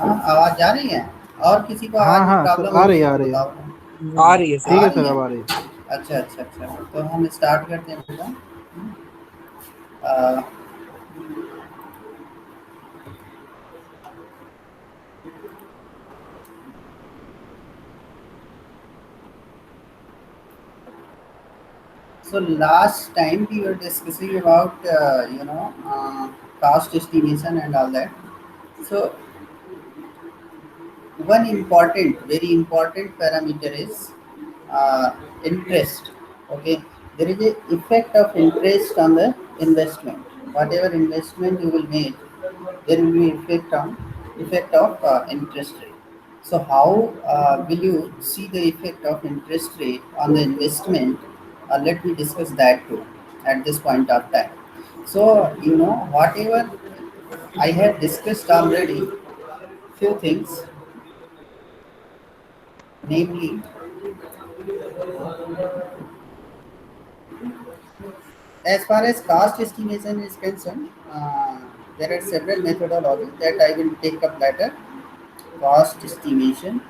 हाँ, आवाज जा रही है? और किसी को हाँ आवाज में हाँ सर, प्रॉब्लम आ हो रही रही है, है आ तो रही है। बताओ। आ रही है ठीक सही। आ है रही सर, है। अब आ रही है। अच्छा अच्छा अच्छा, तो हम स्टार्ट करते हैं बेटा। अ, so last time we were discussing about cost estimation and all that. So one important, very important parameter is interest. Okay, there is a effect of interest on the investment. Whatever investment you will make, there will be effect of interest rate. So how will you see the effect of interest rate on the investment? Let me discuss that too at this point of time. So whatever I have discussed already, few things, namely, as far as cost estimation is concerned, there are several methodologies that I will take up later. Cost estimation.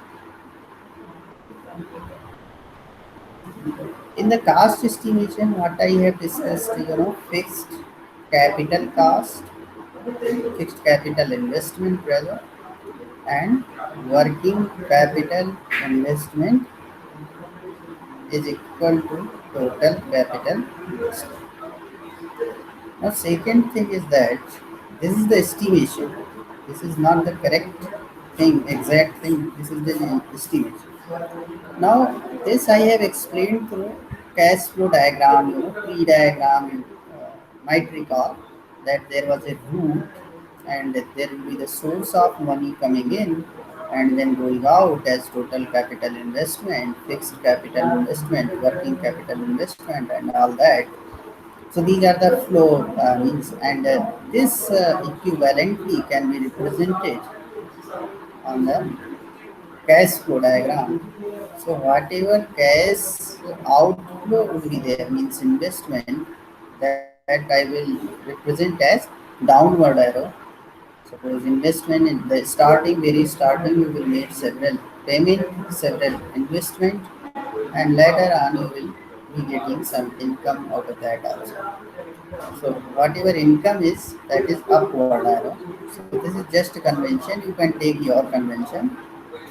In the cost estimation, what I have discussed, capital cost, fixed capital investment rather, and working capital investment is equal to total capital investment. Now, second thing is that this is the estimation. This is not the correct thing, exact thing. This is the estimation. Now, this I have explained through cash flow diagram, tree diagram. You might recall that there was a root, and that there will be the source of money coming in and then going out as total capital investment, fixed capital investment, working capital investment, and all that. So these are the flow means, and this equivalently can be represented on the cash flow diagram. So whatever cash outflow will be there means investment, that I will represent as downward arrow. Suppose investment in the starting, very starting, you will make several payment, several investment, and later on you will be getting some income out of that also. So whatever income is, that is upward arrow. So this is just a convention. You can take your convention.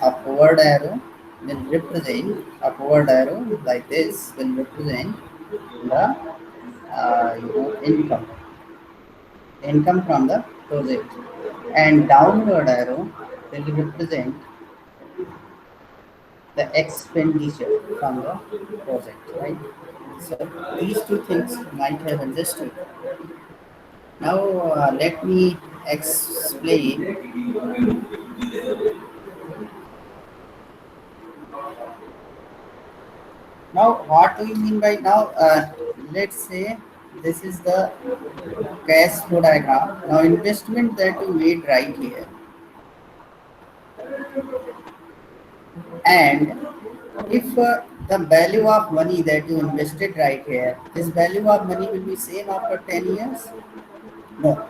Upward arrow will represent, upward arrow like this will represent the income, income from the project, and downward arrow will represent the expenditure from the project, right? So these two things you might have understood. Now let me explain. Now what do you mean by now? Let's say this is the cash flow diagram. Now investment that you made right here, and if the value of money that you invested right here, this value of money will be same after 10 years? No.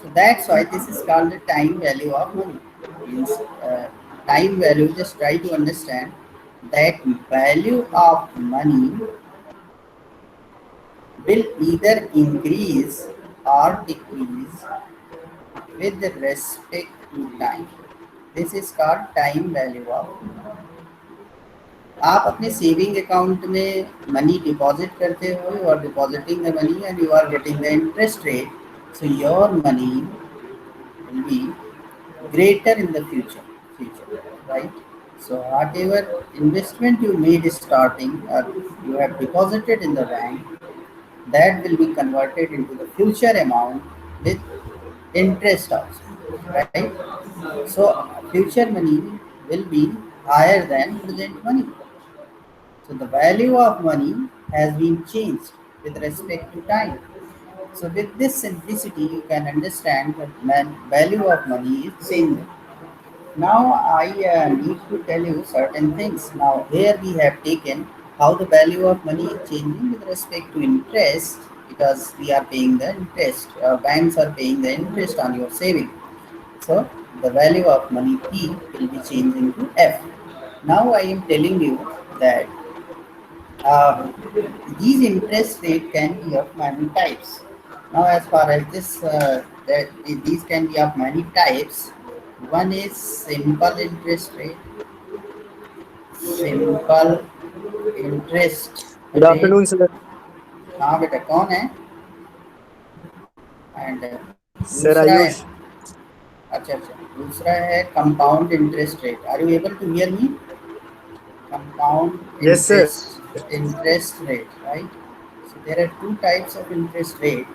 So that's why this is called the time value of money. Means time value, just try to understand that value of money will either increase or decrease with respect to time. This is called time value of money. आप अपने saving account में money deposit करते हो, you are depositing the money and you are getting the interest rate. So your money will be greater in the future, right? So whatever investment you made starting or you have deposited in the bank, that will be converted into the future amount with interest also, right? So future money will be higher than present money. So the value of money has been changed with respect to time. So with this simplicity, you can understand that value of money is changing. Now I need to tell you certain things. Now here we have taken how the value of money is changing with respect to interest, because we are paying the interest. Banks are paying the interest on your saving. So the value of money P will be changed into F. Now I am telling you that uh, these interest rate can be of many types. Now, as far as this, that these can be of many types. One is simple interest rate, simple interest Good rate. afternoon, sir. हाँ बेटा कौन है? And Sir दूसरा है, Ayush. अच्छा अच्छा, दूसरा है compound interest rate. Are you able to hear me? Compound Yes, sir. interest rate, right? So there are two types of interest rate.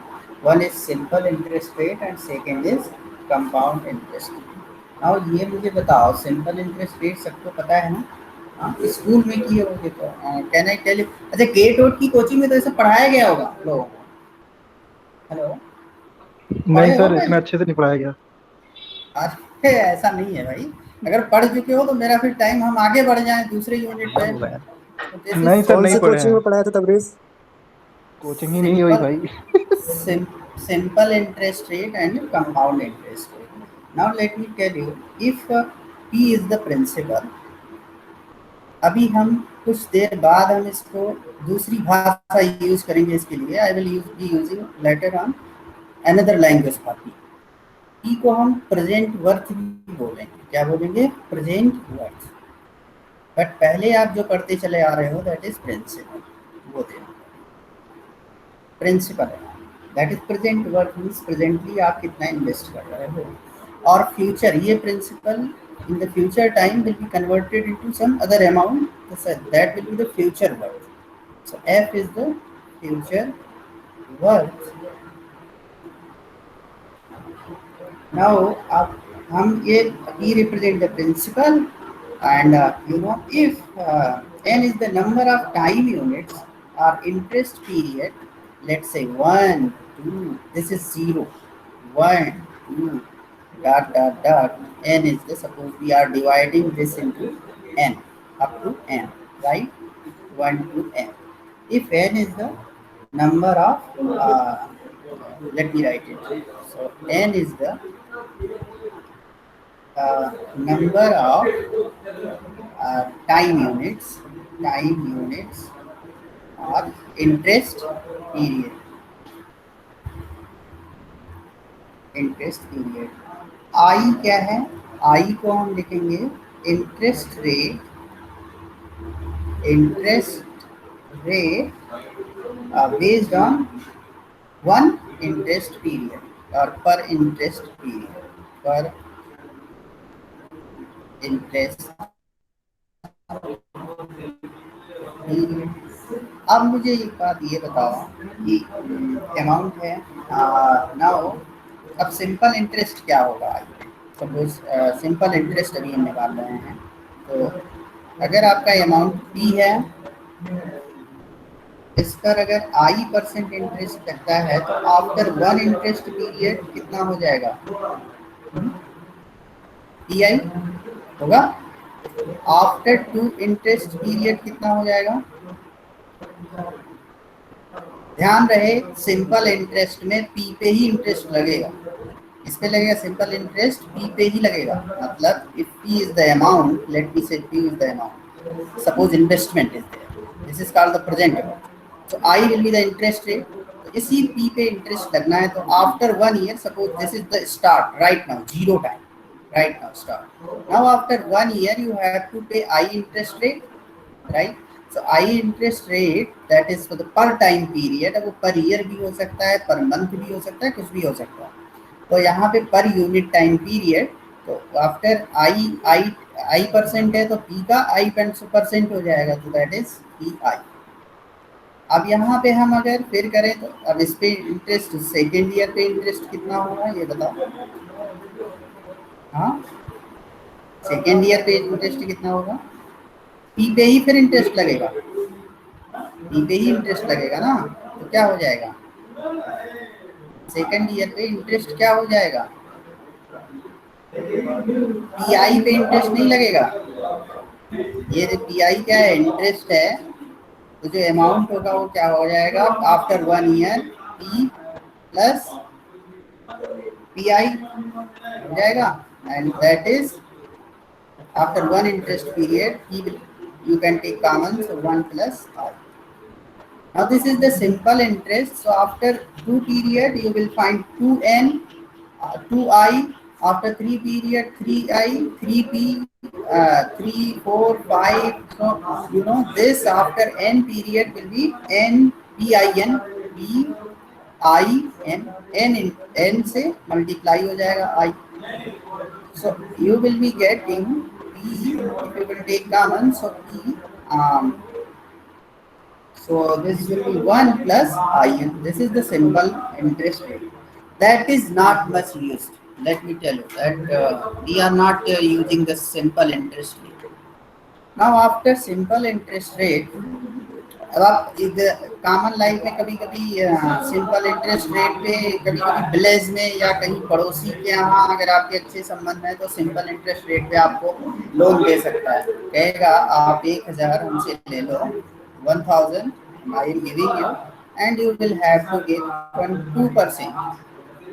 One is simple interest rate and second is compound interest rate. now ये मुझे बताओ, simple interest rate सबको पता है ना? हाँ, school में किए होगे तो कैन आई टेल यू? अच्छा, गेट वोट की कोचिंग में तो ऐसे पढ़ाया गया होगा लोगों को. हेलो, नहीं पढ़े हो सर, भाई? इसमें अच्छे से नहीं पढ़ाया गया। अरे ऐसा नहीं है भाई, अगर पढ़ चुके हो तो मेरा फिर टाइम, हम आगे बढ़ जाएं दूसरे यूनिट पे. So this is नहीं सर, कौन नहीं से पढ़े कोचिंग हैं। में पढ़ाया था तबरेज? कोचिंग ही नहीं हुई simple भाई। simple interest rate and compound interest rate. Now let me tell you, if P is the principal, अभी हम कुछ देर बाद हम इसको दूसरी भाषा यूज करेंगे इसके लिए. आई will be using later on another language for P. P को हम प्रेजेंट वर्थ भी बोलेंगे. क्या बोलेंगे? Present worth. बट पहले आप जो पढ़ते चले आ रहे हो दैट इज प्रिंसिपल. वो देखो, प्रिंसिपल है, that is present worth, means presently आप कितना इन्वेस्ट कर रहे हो. और फ्यूचर, ये principal in the future time will be converted into some other amount, that will be the future worth. So F is the future worth. Now आप, हम ये e represent the principal and you know, if n is the number of time units or interest period, let's say 1 2, this is 0 1 2 dot dot dot, n is the, suppose we are dividing this into n up to n, right? 1 to n. If n is the number of let me write it. So n is the number of time units, or interest period, I क्या है? I को हम लिखेंगे interest rate based on one interest period or per interest period. अब मुझे एक बात ये बताओ कि अमाउंट है नाउ, अब सिंपल इंटरेस्ट क्या होगा? सपोज सिंपल इंटरेस्ट अभी हम निकाल रहे हैं, तो अगर आपका अमाउंट पी है, इस पर अगर आई परसेंट इंटरेस्ट लगता है, तो आफ्टर वन इंटरेस्ट पीरियड कितना हो जाएगा? पी आई होगा. आफ्टर टू इंटरेस्ट पीरियड कितना हो जाएगा? ध्यान रहे, सिंपल इंटरेस्ट में पी पे ही इंटरेस्ट लगेगा. इस पे लगेगा सिंपल इंटरेस्ट, पी पे ही लगेगा. मतलब if P is the amount, let me say P is the amount, suppose investment is there, this is called the present amount. So I will be the interest rate. तो इसी P पे interest लगना है, तो after 1 year, suppose this is the start right now, zero time, right now start. Now after 1 year you have to pay I interest rate, right? So I interest rate, that is for the per time period. अब वो per year भी हो सकता है, per month भी हो सकता है, कुछ भी हो सकता है. तो यहाँ पे per unit time period, तो after I परसेंट है तो P का I परसेंट हो जाएगा, तो that is PI. अब यहाँ पे हम अगर फिर करें तो अब इस पे इंटरेस्ट, सेकेंड ईयर पे इंटरेस्ट कितना होगा ये बताओ? हाँ, सेकेंड ईयर पे इंटरेस्ट कितना होगा? पी पे ही फिर इंटरेस्ट लगेगा, पी पे ही इंटरेस्ट लगेगा ना. तो क्या हो जाएगा? सेकेंड ईयर पे इंटरेस्ट क्या हो जाएगा? पी आई पे इंटरेस्ट नहीं लगेगा. ये जो पी आई क्या है? इंटरेस्ट है. तो जो अमाउंट होगा वो क्या हो जाएगा? After 1 year P plus P I हो जाएगा. and that is after one interest period, you can take common, so 1 plus I. Now this is the simple interest. So after 2 period, you will find 2n, 2i. After 3 period, 3i, 3p, 3, 4, 5. So you know this after n period will be n pin, p I n in n से multiply हो जाएगा I. So you will be getting p if you will take common. So p so this will be 1 plus in. This is the simple interest rate. That is not much used. Let me tell you that we are not using the simple interest rate. Now after simple interest rate, अब आप common life में कभी कभी simple interest rate पे कभी कभी village में या कहीं पड़ोसी के यहाँ अगर आपके अच्छे संबंध है तो सिंपल इंटरेस्ट रेट पे आपको लोन दे सकता है, कहेगा आप 1000 हमसे ले लो, 1000 I am giving you and you will have to give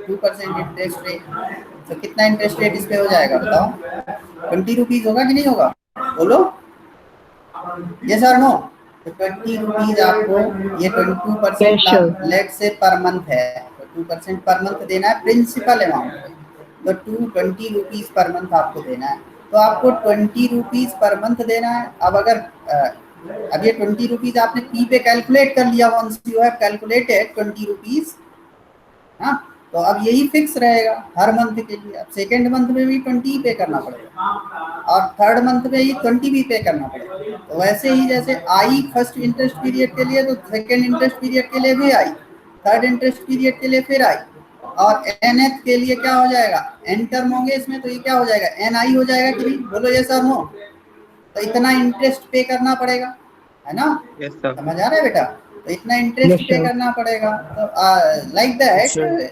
2% interest rate. तो कितना इंटरेस्ट रेट इस पे हो जाएगा बताओ, 20 रुपीज होगा कि नहीं होगा, बोलो यस और नो। तो 20 रुपीज आपको ये 22% लेट से पर मंथ है, तो 2% पर मंथ देना है प्रिंसिपल अमाउंट, तो 20 रुपीज पर मंथ आपको देना है। तो आपको 20 रुपीज पर मंथ देना है। अब अगर अब ये 20 रुपीज आपने पी पे कैलकुलेट कर लिया, once you have calculated 20 rupees, हाँ, तो अब यही फिक्स रहेगा हर मंथ के लिए। अब सेकेंड मंथ में भी 20 पे करना पड़ेगा और थर्ड मंथ में ही 20 भी पे करना पड़ेगा। तो वैसे ही जैसे आई फर्स्ट इंटरेस्ट पीरियड के लिए, तो सेकेंड इंटरेस्ट पीरियड के लिए भी आई, थर्ड इंटरेस्ट पीरियड के लिए फिर आई, और एनएथ के लिए क्या हो जाएगा, एन टर्म होंगे इसमें, तो ये क्या हो जाएगा, एन आई हो जाएगा कि नहीं, बोलो ये सर नो। तो इतना इंटरेस्ट पे करना पड़ेगा, है ना, समझ आ रहा है बेटा, तो इतना इंटरेस्ट पे करना पड़ेगा। तो लाइक दैट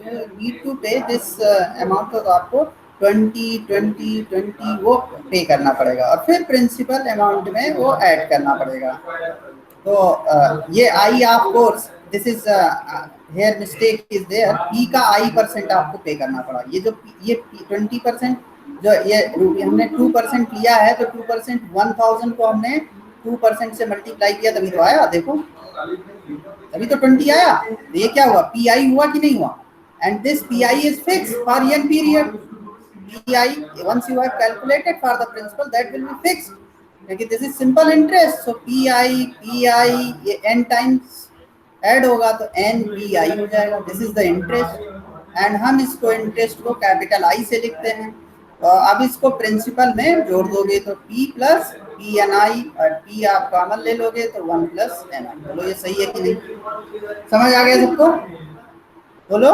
नीड टू पे दिस अमाउंट, तो आपको 20 वो पे करना पड़ेगा और फिर प्रिंसिपल अमाउंट में वो ऐड करना पड़ेगा। तो ये I of course this is here mistake is there, P का I% आपको पे करना पड़ा। ये जो ये 20% जो ये हमने 2% लिया है, तो 2% 1000 को हमने 2% से मल्टीप्लाई किया, तभी तो आया, देखो तभी तो 20 आया। तो ये क्या हुआ, पी आई हुआ कि नहीं हुआ, and this PI is fixed for n period. PI once you have calculated for the principal that will be fixed, क्योंकि this is simple interest, so PI ये n times ऐड होगा तो n PI हो जाएगा, this is the interest, and हम इसको interest को capital I से लिखते हैं। तो अब इसको प्रिंसिपल में जोड़ दोगे तो P प्लस पी एन आई, और P आप कॉमन ले लोगे तो 1 प्लस एन आई। बोलो ये सही है कि नहीं, समझ आ गया सबको, बोलो।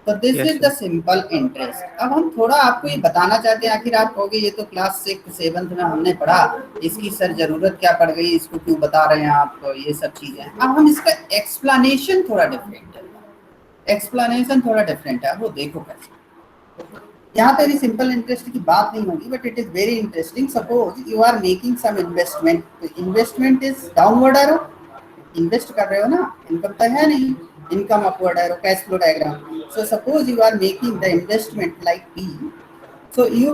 तो this is the simple interest. अब हम थोड़ा आपको ये बताना चाहते हैं, आखिर आप कहोगे ये तो क्लास 6-7 में हमने पढ़ा, इसकी सर जरूरत क्या पड़ गई, इसको क्यों बता रहे हैं आप, ये सब चीजें। अब हम इसका एक्सप्लेनेशन थोड़ा डिफरेंट है, एक्सप्लेनेशन थोड़ा डिफरेंट है, वो देखो कैसे। यहाँ पे भी सिंपल इंटरेस्ट की बात नहीं होगी, but it is very interesting. Suppose you are making some investment, investment is downward arrow, invest कर रहे हो ना, इनकम तो है नहीं, income upward arrow, cash flow diagram. So suppose you are making the investment like P, so you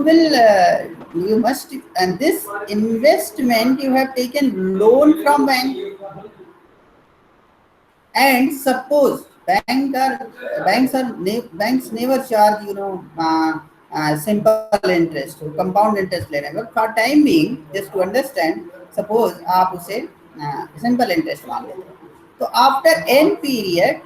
must, and this investment you have taken loan from bank, and suppose banks never charge simple interest, compound interest ले रहे हैं, but for time being just to understand, suppose आप उसे simple interest मान लेते हो, तो after n period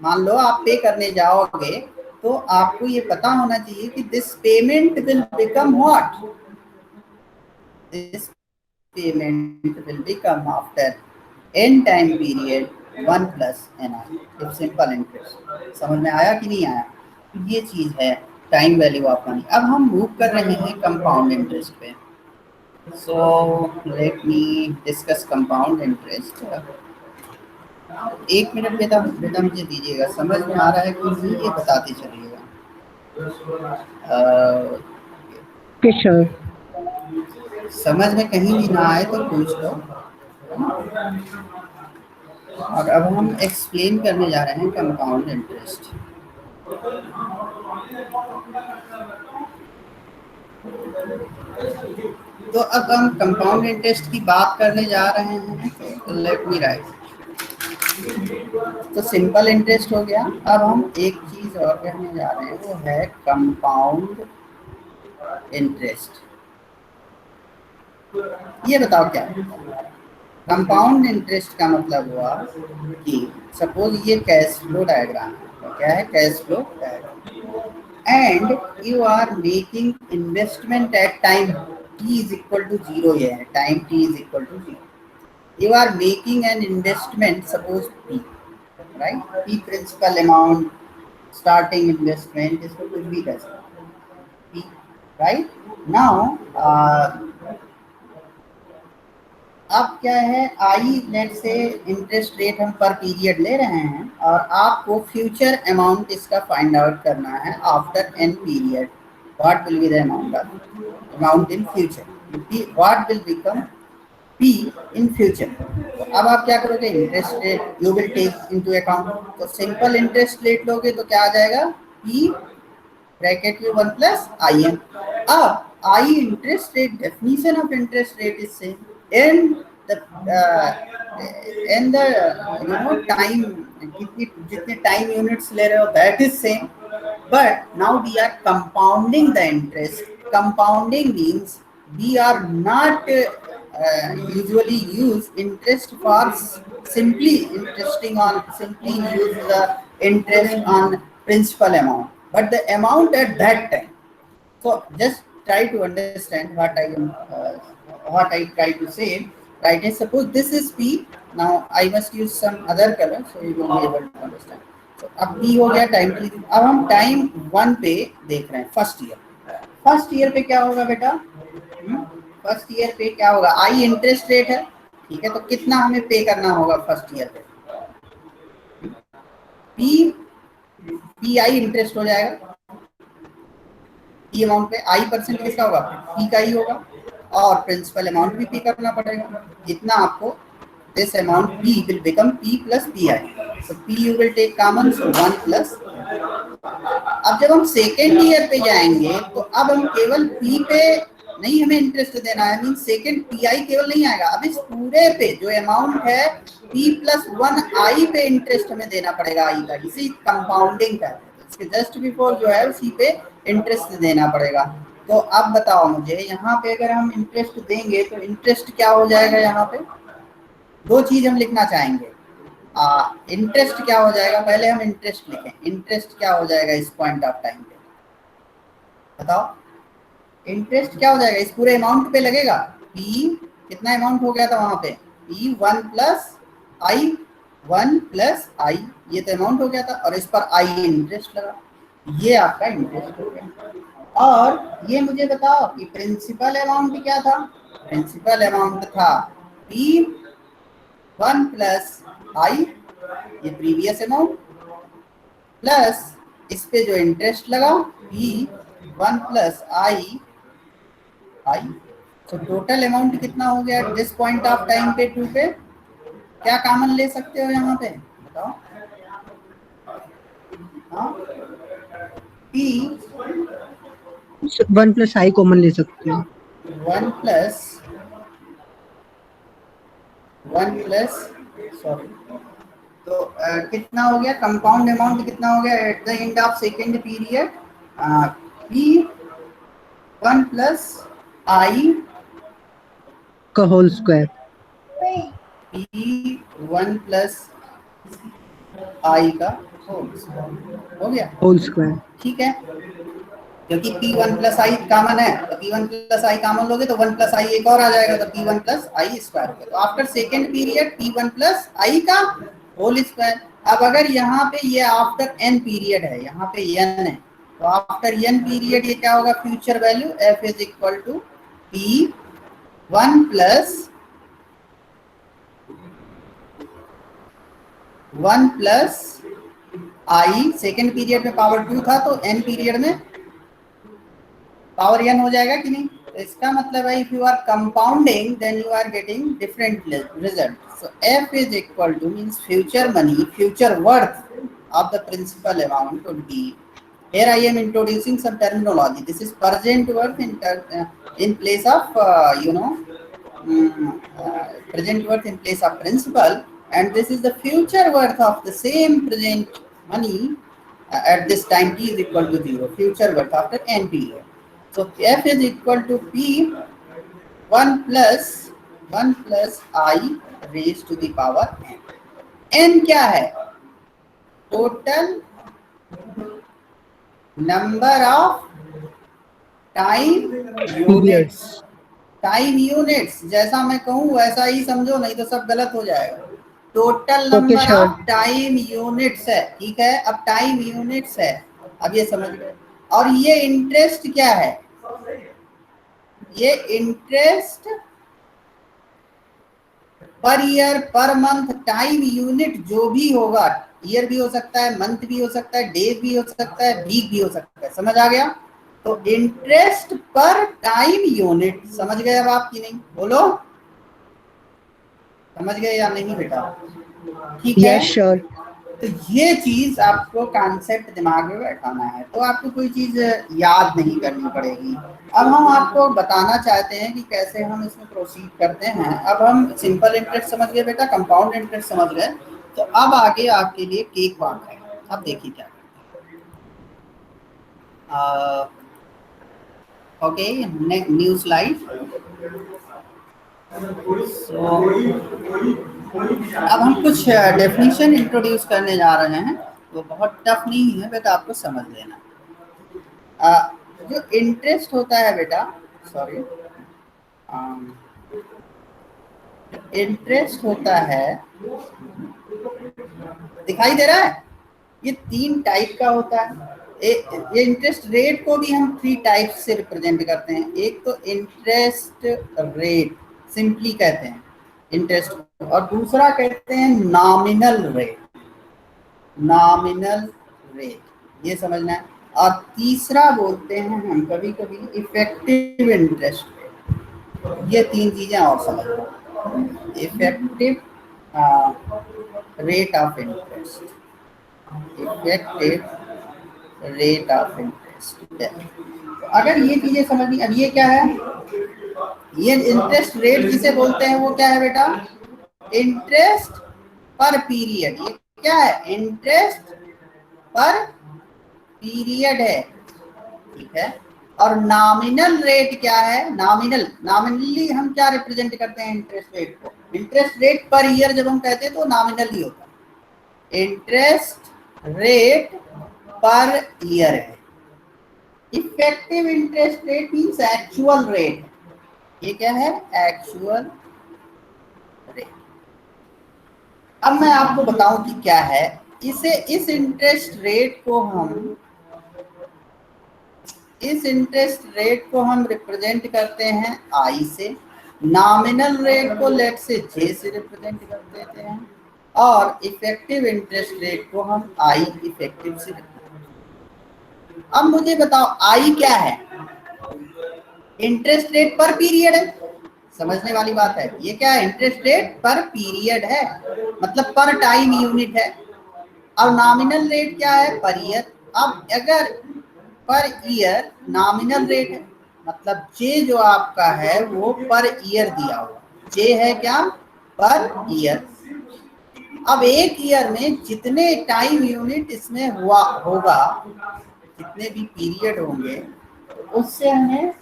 मान लो आप पे करने जाओगे, तो आपको ये पता होना चाहिए कि this payment will become what, this payment will become after n time period 1 plus n i, if simple interest. समझ में आया कि नहीं आया, तो ये चीज है टाइम वैल्यू ऑफ मनी। अब हम मूव कर रहे हैं कंपाउंड इंटरेस्ट पे। So let me discuss compound interest. एक मिनट बेटा बेटा मुझे दीजिएगा, समझ में आ रहा है कि नहीं ये बताते चलिएगा। समझ में कहीं भी ना आए तो पूछ लो। और अब हम एक्सप्लेन करने जा रहे हैं कंपाउंड इंटरेस्ट। तो अब हम कंपाउंड इंटरेस्ट की बात करने जा रहे हैं, तो लेट मी राइट। तो सिंपल इंटरेस्ट हो गया। अब हम एक चीज और कहने जा रहे हैं, वो है कंपाउंड इंटरेस्ट। ये बताओ क्या है कंपाउंड इंटरेस्ट का? मतलब हुआ कि सपोज ये कैश फ्लो डायग्राम है। क्या है? Cash flow diagram. And you are making investment at time t is equal to zero. ये है time t is equal to zero. You are making an investment, suppose P, right? P principal amount, starting investment, इसको कुछ भी कह सकते हैं P, right? Now, अब क्या है, आई नेट से इंटरेस्ट रेट हम पर पीरियड ले रहे हैं और आपको फ्यूचर अमाउंट इसका फाइंड आउट करना है after n period. What will be the amount in future? What will become P in future? तो अब आप क्या करोगे? Interest rate you will take into account. तो सिंपल इंटरेस्ट रेट लोगे तो क्या आ जाएगा? P ब्रैकेट में 1 प्लस आई एम। अब I interest rate, definition of interest rate is same and the you know time, कितनी जितने टाइम यूनिट्स ले रहे हो that is same, but now we are compounding the interest. Compounding means we are not usually use interest for simply interesting on simply use the interest on principal amount, but the amount at that time. So just try to understand what I try to say. Right? And suppose this is P. Now I must use some other color so you will be able to understand. So अब P हो गया time T। अब हम time 1 पे देख रहे हैं, first year. First year पे क्या होगा बेटा? फर्स्ट ईयर पे क्या होगा? आई इंटरेस्ट रेट है, ठीक है। तो कितना हमें पे करना होगा फर्स्ट ईयर पे? पी आई इंटरेस्ट हो जाएगा। ई अमाउंट पे आई परसेंट किसका होगा? पी का ही होगा। और प्रिंसिपल अमाउंट भी पे करना पड़ेगा। जितना आपको this amount P will become P plus PI. So P you will take common, so 1 plus। अब जब हम सेकेंड ईयर पे जाएंगे तो अब हम केवल P पे नहीं हमें इंटरेस्ट देना है, मीन सेकेंड PI केवल नहीं आएगा। अब इस पूरे पे जो अमाउंट है P plus 1 I पे इंटरेस्ट हमें देना पड़ेगा आई का। इसी कंपाउंडिंग का इसके जस्ट बिफोर जो है उसी पे इंटरेस्ट देना पड़ेगा। तो अब बताओ मुझे, यहाँ पे अगर हम इंटरेस्ट देंगे तो इंटरेस्ट क्या हो जाएगा? यहाँ पे दो चीज हम लिखना चाहेंगे। इंटरेस्ट क्या हो जाएगा? पहले हम इंटरेस्ट लिखें। इंटरेस्ट क्या हो जाएगा इस पॉइंट ऑफ टाइम पे? बताओ इंटरेस्ट क्या हो जाएगा? इस पूरे अमाउंट पे लगेगा। P कितना अमाउंट हो गया था वहां पे? P 1 प्लस आई, 1 प्लस आई, ये तो अमाउंट हो गया था और इस पर आई इंटरेस्ट लगा। ये आपका इंटरेस्ट हो गया। और ये मुझे बताओ कि प्रिंसिपल अमाउंट क्या था? प्रिंसिपल अमाउंट था P 1 प्लस आई, ये प्रीवियस अमाउंट, प्लस इस पे जो इंटरेस्ट लगा P 1 प्लस आई। तो टोटल अमाउंट कितना हो गया दिस पॉइंट ऑफ टाइम पे? 2 पे क्या कॉमन ले सकते हो यहाँ पे? बताओ। P 1 प्लस आई कॉमन ले सकते हो। 1 प्लस सॉरी, तो कितना हो गया? कंपाउंड अमाउंट कितना हो गया at the end of second period? P 1 plus I का whole square. P 1 plus I का होल स्क्वायर हो गया। होल स्क्वायर ठीक है, क्योंकि P1 प्लस आई कॉमन है तो P1 प्लस आई कॉमन लोगे तो 1 प्लस आई एक और आ जाएगा तो P1 प्लस आई स्क्वायर हो गया। तो after second period P1 plus I का होल स्क्वायर। अब अगर यहाँ पे ये आफ्टर n पीरियड है, यहाँ पे n है, तो आफ्टर n पीरियड ये क्या होगा? Future value f is equal to P1 plus 1 plus i. Second period में पावर 2 था तो n पीरियड में पावर n हो जाएगा कि नहीं? तो इसका मतलब है if you are compounding then you are getting different result. So f is equal to means future money, future worth of the principal amount would be Here I am introducing some terminology. This is present worth in place of present worth in place of principal, and this is the future worth of the same present money at this time t is equal to 0. Future worth after n period. So f is equal to p 1 plus I raised to the power n. n क्या है? Total number of time units. Time units जैसा मैं कहूँ वैसा ही समझो, नहीं तो सब गलत हो जाएगा. Total number of time units है. ठीक है, अब टाइम यूनिट्स है, अब ये समझ गए. और ये इंटरेस्ट क्या है? ये interest per year, per month, time unit जो भी होगा, ईयर भी हो सकता है, मंथ भी हो सकता है, डे भी हो सकता है, वीक भी हो सकता है. समझ आ गया? तो इंटरेस्ट पर टाइम यूनिट. समझ गए अब आप कि नहीं? बोलो, समझ गए या नहीं बेटा? ठीक है. Yes sir. तो ये चीज आपको कॉन्सेप्ट दिमाग में बैठाना है, तो आपको कोई चीज याद नहीं करनी पड़ेगी. अब हम आपको बताना चाहते हैं कि कैसे हम इसमें प्रोसीड करते हैं. अब हम सिंपल इंटरेस्ट समझ गए बेटा, कंपाउंड इंटरेस्ट समझ गए, तो अब आगे आपके लिए केक बात है. अब देखिए क्या ओके, न्यू स्लाइड. अब हम कुछ डेफिनेशन इंट्रोड्यूस करने जा रहे हैं, वो बहुत टफ नहीं है बेटा, आपको समझ लेना. जो इंटरेस्ट होता है बेटा, सॉरी, इंटरेस्ट होता है, दिखाई दे रहा है? ये 3 टाइप का होता है. ये इंटरेस्ट रेट को भी हम 3 टाइप से रिप्रेजेंट करते हैं. एक तो इंटरेस्ट रेट सिंपली कहते हैं इंटरेस्ट, और दूसरा कहते हैं नॉमिनल रेट. नॉमिनल रेट, ये समझना है. और तीसरा बोलते हैं हम कभी कभी इफेक्टिव इंटरेस्ट रेट. ये 3 चीजें और समझना. Effective rate of interest, effective rate of interest. अगर ये चीजें समझनी. अब ये क्या है? ये इंटरेस्ट रेट जिसे बोलते हैं वो क्या है बेटा? इंटरेस्ट पर पीरियड. ये क्या है? इंटरेस्ट पर पीरियड है. ठीक है. और नॉमिनल रेट क्या है? नॉमिनली हम क्या रिप्रेजेंट करते हैं इंटरेस्ट रेट को? इंटरेस्ट रेट पर ईयर जब हम कहते हैं तो नॉमिनल ही होता है. इंटरेस्ट रेट पर ईयर है. Effective interest rate means actual rate. ये क्या है? Actual rate. अब मैं आपको बताऊं कि क्या है इसे. इस इंटरेस्ट रेट को हम रिप्रेजेंट करते हैं आई से. नॉमिनल रेट को लेट से जे से रिप्रेजेंट कर देते हैं, और इफेक्टिव इंटरेस्ट रेट को हम आई इफेक्टिव से रिप्रेजेंट. अब मुझे बताओ आई क्या है? इंटरेस्ट रेट पर पीरियड है. समझने वाली बात है. ये क्या है? इंटरेस्ट रेट पर पीरियड है, मतलब पर टाइम यूनिट है. और नॉमिनल रेट क्या है? Per year. अब अगर पर ईयर नॉमिनल रेट है, मतलब जे जो आपका है वो पर ईयर दिया हुआ. जे है क्या? Per year. अब एक ईयर में जितने टाइम यूनिट इसमें होगा, जितने भी पीरियड होंगे, उससे हमें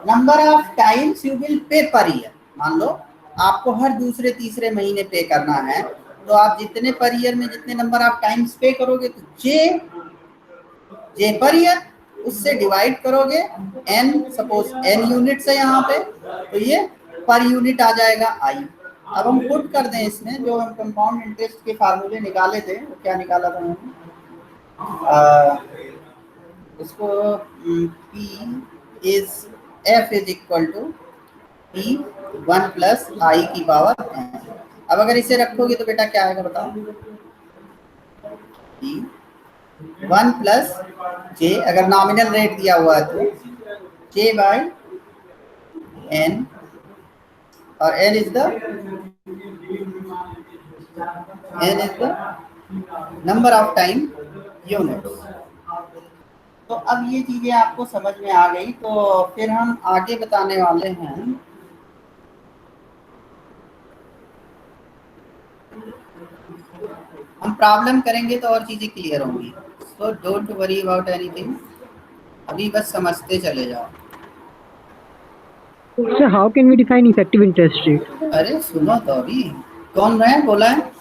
number of times you will pay per year. मान लो आपको हर दूसरे तीसरे महीने पे करना है, तो आप जितने पर ईयर में जितने नंबर ऑफ टाइम्स पे करोगे, तो जे पर ईयर, उससे डिवाइड करोगे एन. सपोज एन यूनिट्स है यहाँ पे, तो ये पर यूनिट आ जाएगा आई. अब हम पुट कर दें इसमें जो हम कंपाउंड इंटरेस्ट के फार्मूले निकाले थे. वो क्या निकाला था हमने? इसको P is F is equal to P 1 plus I की पावर n. अब अगर इसे रखोगे तो बेटा क्या आएगा बताओ? P 1 प्लस J, अगर नॉमिनल रेट दिया हुआ है तो J बाई n, और n is the number of time units. तो अब ये चीजें आपको समझ में आ गई, तो फिर हम आगे बताने वाले हैं हम प्रॉब्लम करेंगे तो और चीजें क्लियर होंगी। So don't worry about anything, अभी बस समझते चले जाओ। So how can we define effective interest rate? अरे सुनो तो अभी, कौन है बोला है?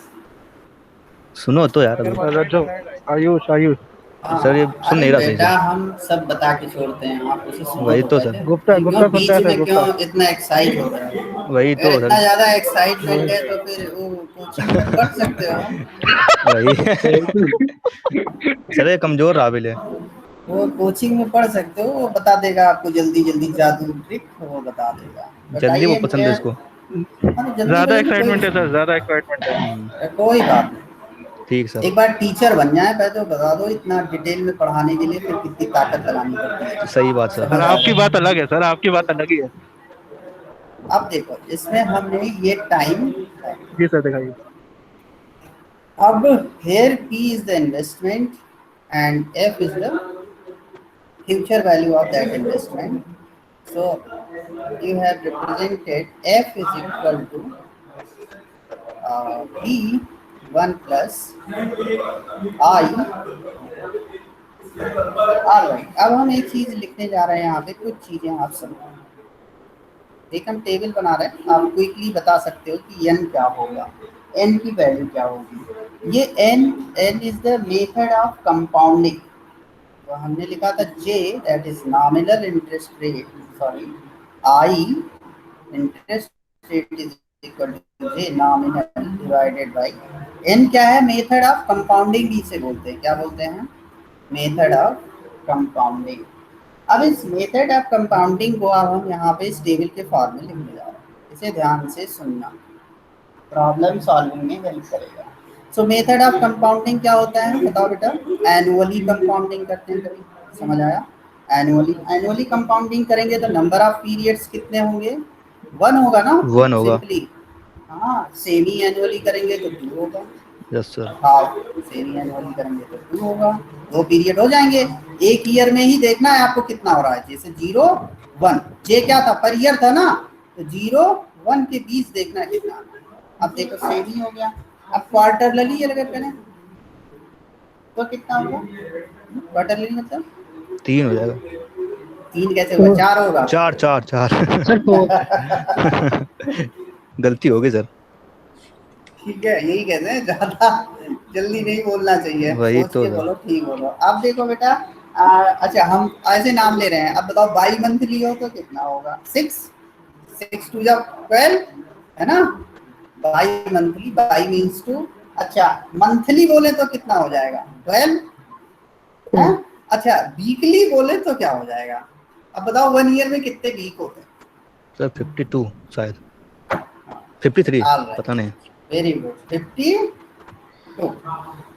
सुनो तो यार अभी। रज्जो, आयुष आयुष हाँ, सर ये सुन अरे नहीं रहा सही बेटा से। हम सब बता के छोड़ते हैं, आप उसे सुनो वही तो तो पहले। सर। गुप्ता ये क्यों गुप्ता सुनता बीच है सर, में क्यों गुप्ता। इतना एक्साइट हो रहा है? वही अगर तो इतना सर। ज्यादा एक्साइटमेंट है तो फिर वो कोचिंग में पढ़ सकते हो। वही सर ये कमजोर राबिल है। वो कोचिंग में पढ़ सकते हो, वो बता देगा आपको जल्दी जल्दी, जादू ट्रिक वो बता देगा। जल्दी वो बताइए पसंद मुझे। है इसको। अरे जल्दी ज्यादा बल्दी कोई एक्साइटमेंट है सर, ज्यादा एक्साइटमेंट है। कोई बात नहीं। ठीक सर। एक बार टीचर बन जाए पहले तो बता दो, इतना डिटेल में पढ़ाने के लिए फिर कितनी ताकत लगानी पड़ती है। सही बात सर। सर समझ आ आपकी जाए। बात अलग है, सर आपकी बात अलग ही है। अब देखो इसमें हमने ये टाइम, जी सर दिखाइए। अब here P is the investment and F is the future value of that investment. So you have represented F is equal to P 1 plus I। Alright, अब हम एक चीज लिखने जा रहे हैं यहाँ पे, कुछ चीजें आप समझो। एक हम टेबल बना रहे हैं, आप क्विकली बता सकते हो कि n क्या होगा, n की वैल्यू क्या होगी। ये n is the method of compounding. तो हमने लिखा था J, that is nominal interest rate, sorry I interest rate is equal to J nominal divided by n क्या है, मेथड ऑफ कंपाउंडिंग इसे बोलते हैं, क्या बोलते हैं, मेथड ऑफ कंपाउंडिंग। अब इस मेथड ऑफ कंपाउंडिंग को अब हम यहाँ पे इस टेबल के फॉर्म में लिखने जा रहे हैं, इसे ध्यान से सुनना, प्रॉब्लम सॉल्विंग में हेल्प करेगा। सो मेथड ऑफ कंपाउंडिंग क्या होता है बताओ बेटा? एनुअली कंपाउंडिंग करते हैं कभी, समझ आया? एनुअली कंपाउंडिंग करेंगे तो नंबर ऑफ पीरियड्स कितने होंगे? 1 होगा ना, 1 होगा। सिंपली। हाँ, सेमी एनुअली करेंगे तो 2 होगा। Yes sir. Half semi annually करेंगे तो 2 होगा, 2 पीरियड हो जाएंगे। एक ईयर में ही देखना है आपको कितना हो रहा है, जैसे 0 1, जे क्या था, पर ईयर था ना, तो 0 1 के बीच देखना है कितना। अब देखो सेमी हो गया। अब क्वार्टरली अगर करें तो कितना होगा? क्वार्टरली मतलब 3 हो जाएगा। 3 कैसे होगा, 4 होगा। 4 4 4 Sir, 4. गलती हो गई सर। ठीक है, यही कहते हैं, ज्यादा जल्दी नहीं बोलना चाहिए, वही सोच तो के सर। बोलो, ठीक बोलो। अब देखो बेटा, अच्छा हम ऐसे नाम ले रहे हैं, अब बताओ बाई मंथली हो तो कितना होगा? 6 6 टू जा 12 है ना, बाई मंथली, बाई मीन्स 2। अच्छा मंथली बोले तो कितना हो जाएगा? 12 है। अच्छा वीकली बोले तो क्या हो जाएगा? अब बताओ 1 ईयर में कितने वीक होते हैं? सर 52 शायद, 53 पता नहीं। Very good, 52।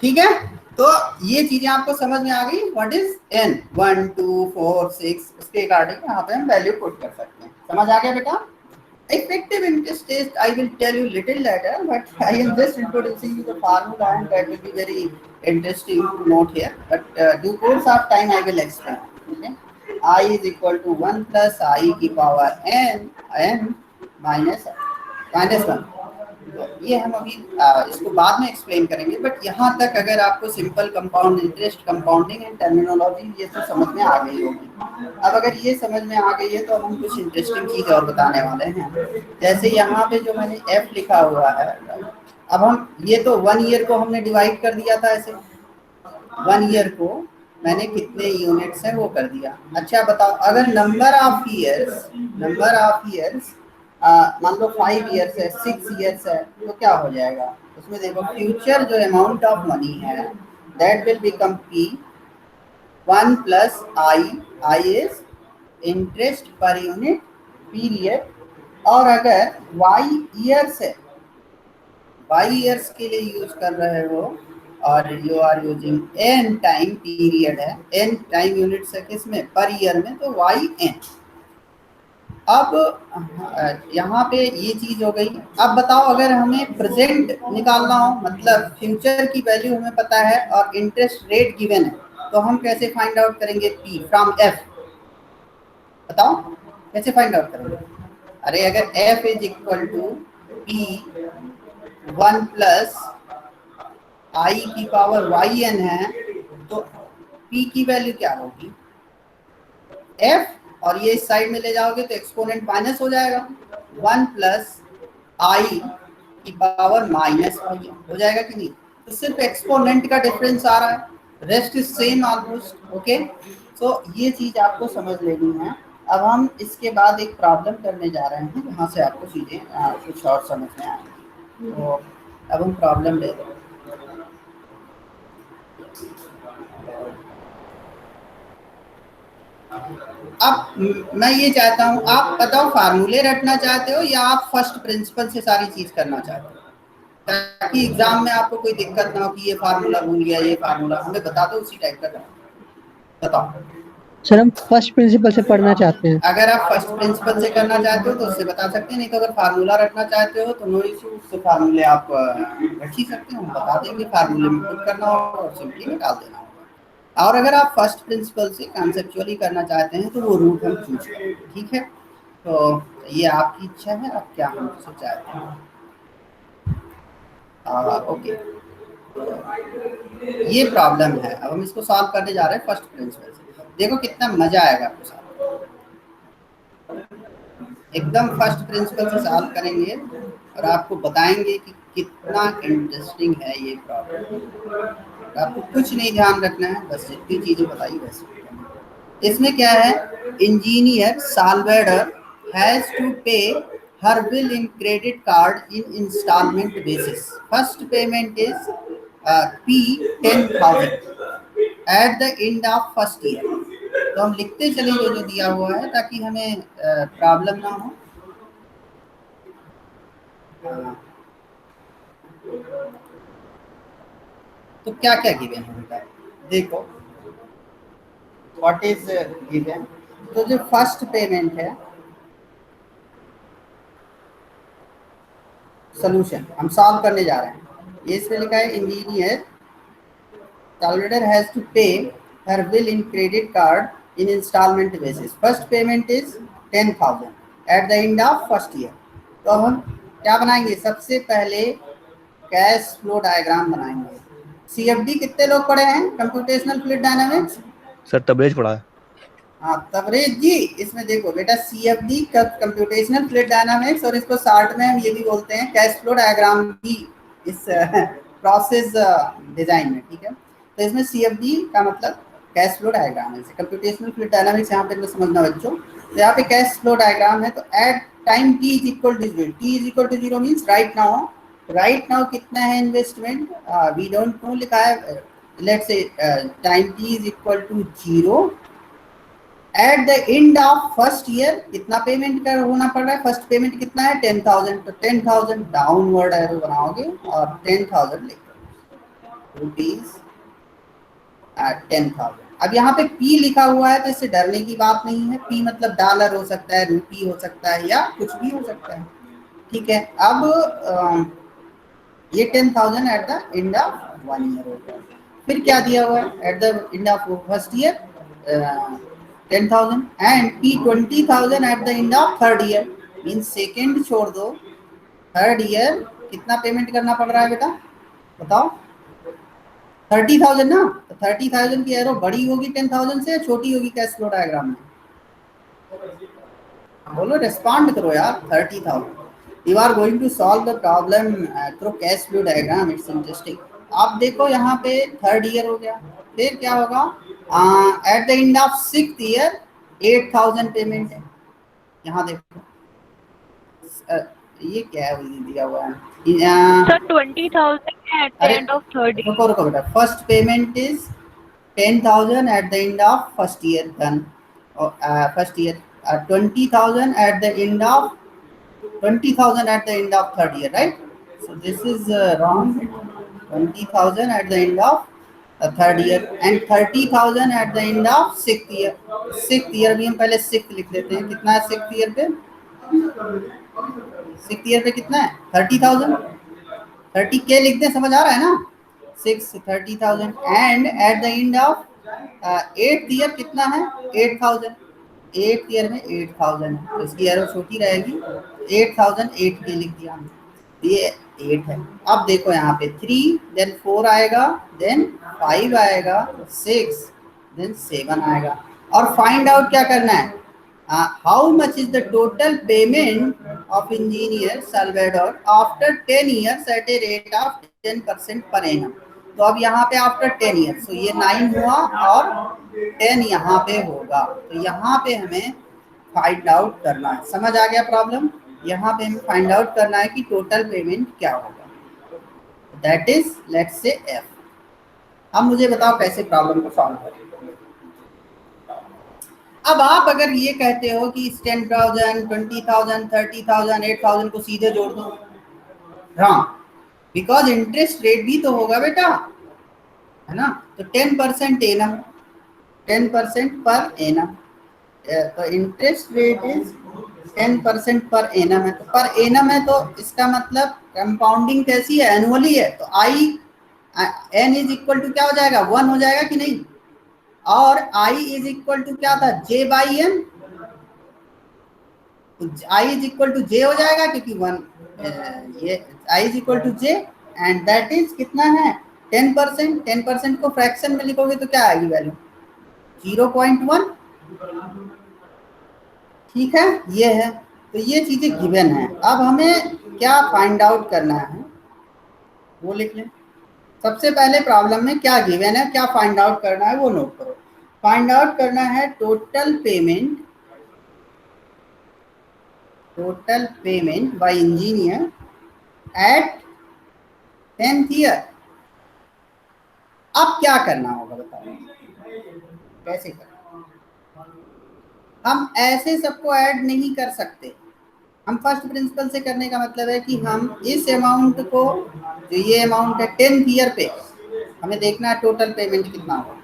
ठीक है, तो ये चीजें आपको समझ में आ गई। व्हाट इज n, 1 2 4 6, उसके अकॉर्डिंग यहाँ पे हम वैल्यू पुट कर सकते हैं। समझ आ गया बेटा? Effective interest test I will tell you little later, but I am just introducing you the formula and that will be very interesting to note here. But due course of time I will explain. Okay? I is equal to 1 plus I की power n minus 1। तो ये हम अभी इसको बाद में explain करेंगे, but यहाँ तक अगर आपको simple compound interest, compounding and terminology ये तो समझ में आ गई होगी। अब अगर ये समझ में आ गई है तो हम कुछ इंटरेस्टिंग चीज़ और बताने वाले हैं। जैसे यहाँ पे जो मैंने एफ लिखा हुआ है, अब हम ये तो 1 ईयर को हमने डिवाइड कर दिया था ऐसे, 1 ईयर को मैंने कितने यूनिट्स है वो कर दिया। अच्छा बताओ, अगर नंबर ऑफ ईयर्स मान लो 5 ईयर्स है, 6 ईयर्स है, तो क्या हो जाएगा? उसमें देखो फ्यूचर जो अमाउंट ऑफ मनी है that will become P 1 plus i is interest per unit period. और अगर वाई ईयर्स है, वाई ईयर्स के लिए यूज कर रहे हो और you are using n time period है, एन टाइम यूनिट्स है किसमें? पर ईयर में, तो वाई एन। अब यहाँ पे ये चीज हो गई। अब बताओ, अगर हमें प्रेजेंट निकालना हो, मतलब फ्यूचर की वैल्यू हमें पता है और इंटरेस्ट रेट गिवन है, तो हम कैसे फाइंड आउट करेंगे पी फ्रॉम एफ? बताओ कैसे फाइंड आउट करेंगे? अरे अगर F is equal to P 1 plus I की पावर वाई एन है, तो पी की वैल्यू क्या होगी? एफ, और ये इस साइड में ले जाओगे तो एक्सपोनेंट माइनस हो जाएगा, 1 प्लस आई की पावर माइनस वाई हो जाएगा कि नहीं? तो सिर्फ एक्सपोनेंट का डिफरेंस आ रहा है, rest is same almost. Okay, तो ये चीज आपको समझ लेनी है। अब हम इसके बाद एक प्रॉब्लम करने जा रहे हैं जहाँ से आपको चीजें कुछ और समझ में आएंगी। तो अब हम प्रॉब्लम ले रहे हैं। अब मैं ये चाहता हूँ, आप बताओ फार्मूले रटना चाहते हो या आप फर्स्ट प्रिंसिपल से सारी चीज करना चाहते हो, ताकि एग्जाम में आपको कोई दिक्कत ना हो कि ये फार्मूला भूल गया, ये फार्मूला हमें बता दो, उसी टाइप का करना। बताओ। सर हम फर्स्ट प्रिंसिपल से पढ़ना चाहते हैं। अगर आप फर्स्ट प्रिंसिपल से करना चाहते हो तो उससे बता सकते हैं, नहीं तो अगर फार्मूला रखना चाहते हो तो नो इशू, उससे फार्मूले आप रख ही सकते हो, हम बता देंगे, फार्मूले में पुट करना होगा और सिंपली निकाल देना होगा। और अगर आप फर्स्ट प्रिंसिपल से कॉन्सेप्चुअली करना चाहते हैं तो वो रूट हम चूज करेंगे, ठीक है? तो ये आपकी इच्छा है, आप क्या हमसे चाहते हैं। ओके, ये प्रॉब्लम है, अब हम इसको सॉल्व करने जा रहे हैं फर्स्ट प्रिंसिपल से। देखो कितना मजा आएगा आपको सॉल्व, एकदम फर्स्ट प्रिंसिपल से सॉल्व करेंगे और आपको बताएंगे कि कितना इंटरेस्टिंग है ये प्रॉब्लम। आपको कुछ नहीं ध्यान रखना है, बस जितनी चीजें बताई वैसे। इसमें क्या है, engineer साल्वेडर has to pay her bill in credit card in installment basis. First payment is P 10,000 at the end of first year. तो हम लिखते चलेंगे जो दिया हुआ है ताकि हमें प्रॉब्लम ना हो। तो क्या क्या गिवन है बेटा, देखो व्हाट इज गिवन। तो जो फर्स्ट पेमेंट है, सॉल्यूशन हम सॉल्व करने जा रहे हैं, ये इसमें लिखा है engineer Salvador has to pay her bill in credit card in installment basis. First payment is 10,000 at the end of first year. तो हम क्या बनाएंगे, सबसे पहले कैश फ्लो डायग्राम बनाएंगे। सीएफडी कितने लोग पढ़े हैं, computational fluid dynamics? Sir Tabrez पढ़ा है। हाँ तबरेज जी, इसमें देखो बेटा सीएफडी कंप्यूटेशनल फ्लूइड डायनामिक्स, और इसको शॉर्ट में हम ये भी बोलते हैं कैश फ्लो डायग्राम की इस प्रोसेस डिजाइन में, ठीक है? तो इसमें सीएफडी का मतलब कैश फ्लो डायग्राम है, कंप्यूटेशनल फ्लूइड डायनामिक्स यहाँ पे समझना बच्चों। तो यहाँ पे कैश फ्लो डायग्राम है, तो at time t is equal to zero, t is equal to zero means right now कितना है इन्वेस्टमेंट, वी डोंट नो, लिखा है let's say time t is equal to zero. At the end of first year कितना payment कर होना पड़ रहा है, फर्स्ट पेमेंट कितना है 10,000, तो 10,000 डाउनवर्ड एरो बनाओगे और 10,000 लिखो रुपीज 10,000। अब यहाँ पे पी लिखा हुआ है तो इससे डरने की बात नहीं है, पी मतलब डॉलर हो सकता है, रूपी हो सकता है, या कुछ भी हो सकता है, ठीक है? अब ये 10,000 at the end of 1 year हो गया। फिर क्या दिया हुआ है eight the end of first year 10,000 and P 20,000 eight the end of third year, mean second छोड़ दो, थर्ड ईयर कितना पेमेंट करना पड़ रहा है बेटा, बताओ? 30,000 ना, तो 30,000 की एरो बड़ी होगी 10,000 से, छोटी होगी कैश फ्लो डायग्राम में? बोलो, रिस्पॉन्ड करो यार। 30,000। You are going to solve the problem through cash flow diagram, it's interesting. आप देखो यहाँ पे थर्ड ईयर हो गया, फिर क्या होगा, eight the end of sixth year 8,000 payment है। यहाँ देखो ये क्या है दिया हुआ है, सर 20,000 at the अरे end of third year. रुको बेटा, first payment is 10,000 at the end of first year done, first year 20,000 at the end of 20,000 at the end of third year, right? So this is wrong, 20,000 at the end of third year and 30,000 eight the end of sixth year. Sixth year भी हम पहले six लिख लेते हैं। कितना है sixth year पे? Sixth year पे कितना है? 30,000। 30K लिख दें, समझ आ रहा है ना? 30,000 and eight the end of eighth year कितना है? 8,000। एट्थ ईयर में 8,000 है तो इसकी एरो छोटी रहेगी। 8,000 8K लिख दिया हमने, ये 8 है। अब देखो यहाँ पे 3 देन 4 आएगा, देन 5 आएगा, 6 देन 7 आएगा। और फाइंड आउट क्या करना है? How much is the total payment of engineer Salvador after 10 years at a rate of 10% per annum. तो अब यहाँ पे आफ्टर 10 ईयर्स, तो ये 9 हुआ और 10 यहाँ पे होगा। तो यहाँ पे हमें फाइंड आउट करना है। समझ आ गया प्रॉब्लम? यहाँ पे हमें फाइंड आउट करना है कि टोटल पेमेंट क्या होगा, that is let's say F. अब मुझे बताओ कैसे प्रॉब्लम को सॉल्व करें। अब आप अगर ये कहते हो कि 10,000 20,000 30,000 8,000 को सीधे जोड़ दो, रॉन्ग, बिकॉज इंटरेस्ट रेट भी तो होगा बेटा, है ना? तो 10% एनम, 10% पर एनम, तो interest rate is 10% per annum है। तो पर एनम है तो इसका मतलब कंपाउंडिंग कैसी है? एनुअली है। तो i n is equal to क्या हो जाएगा? 1 हो जाएगा कि नहीं? और I इज इक्वल टू क्या था? J by n. I is equal to J हो जाएगा क्योंकि 1 ये I is equal to J and that is कितना है? 10%। 10% को फ्रैक्शन में लिखोगे तो क्या आएगी वैल्यू? 0.1। ठीक है, ये है। तो ये चीजें गिवन है। अब हमें क्या फाइंड आउट करना है वो लिख लें। सबसे पहले प्रॉब्लम में क्या गिवन है, क्या फाइंड आउट करना है वो नोट करो। फाइंड आउट करना है total payment by engineer at 10th year. अब क्या करना होगा बताओ, कैसे करना? हम ऐसे सबको ऐड नहीं कर सकते। हम फर्स्ट प्रिंसिपल से करने का मतलब है कि हम इस अमाउंट को, जो ये अमाउंट है 10th ईयर पे, हमें देखना है टोटल पेमेंट कितना होगा।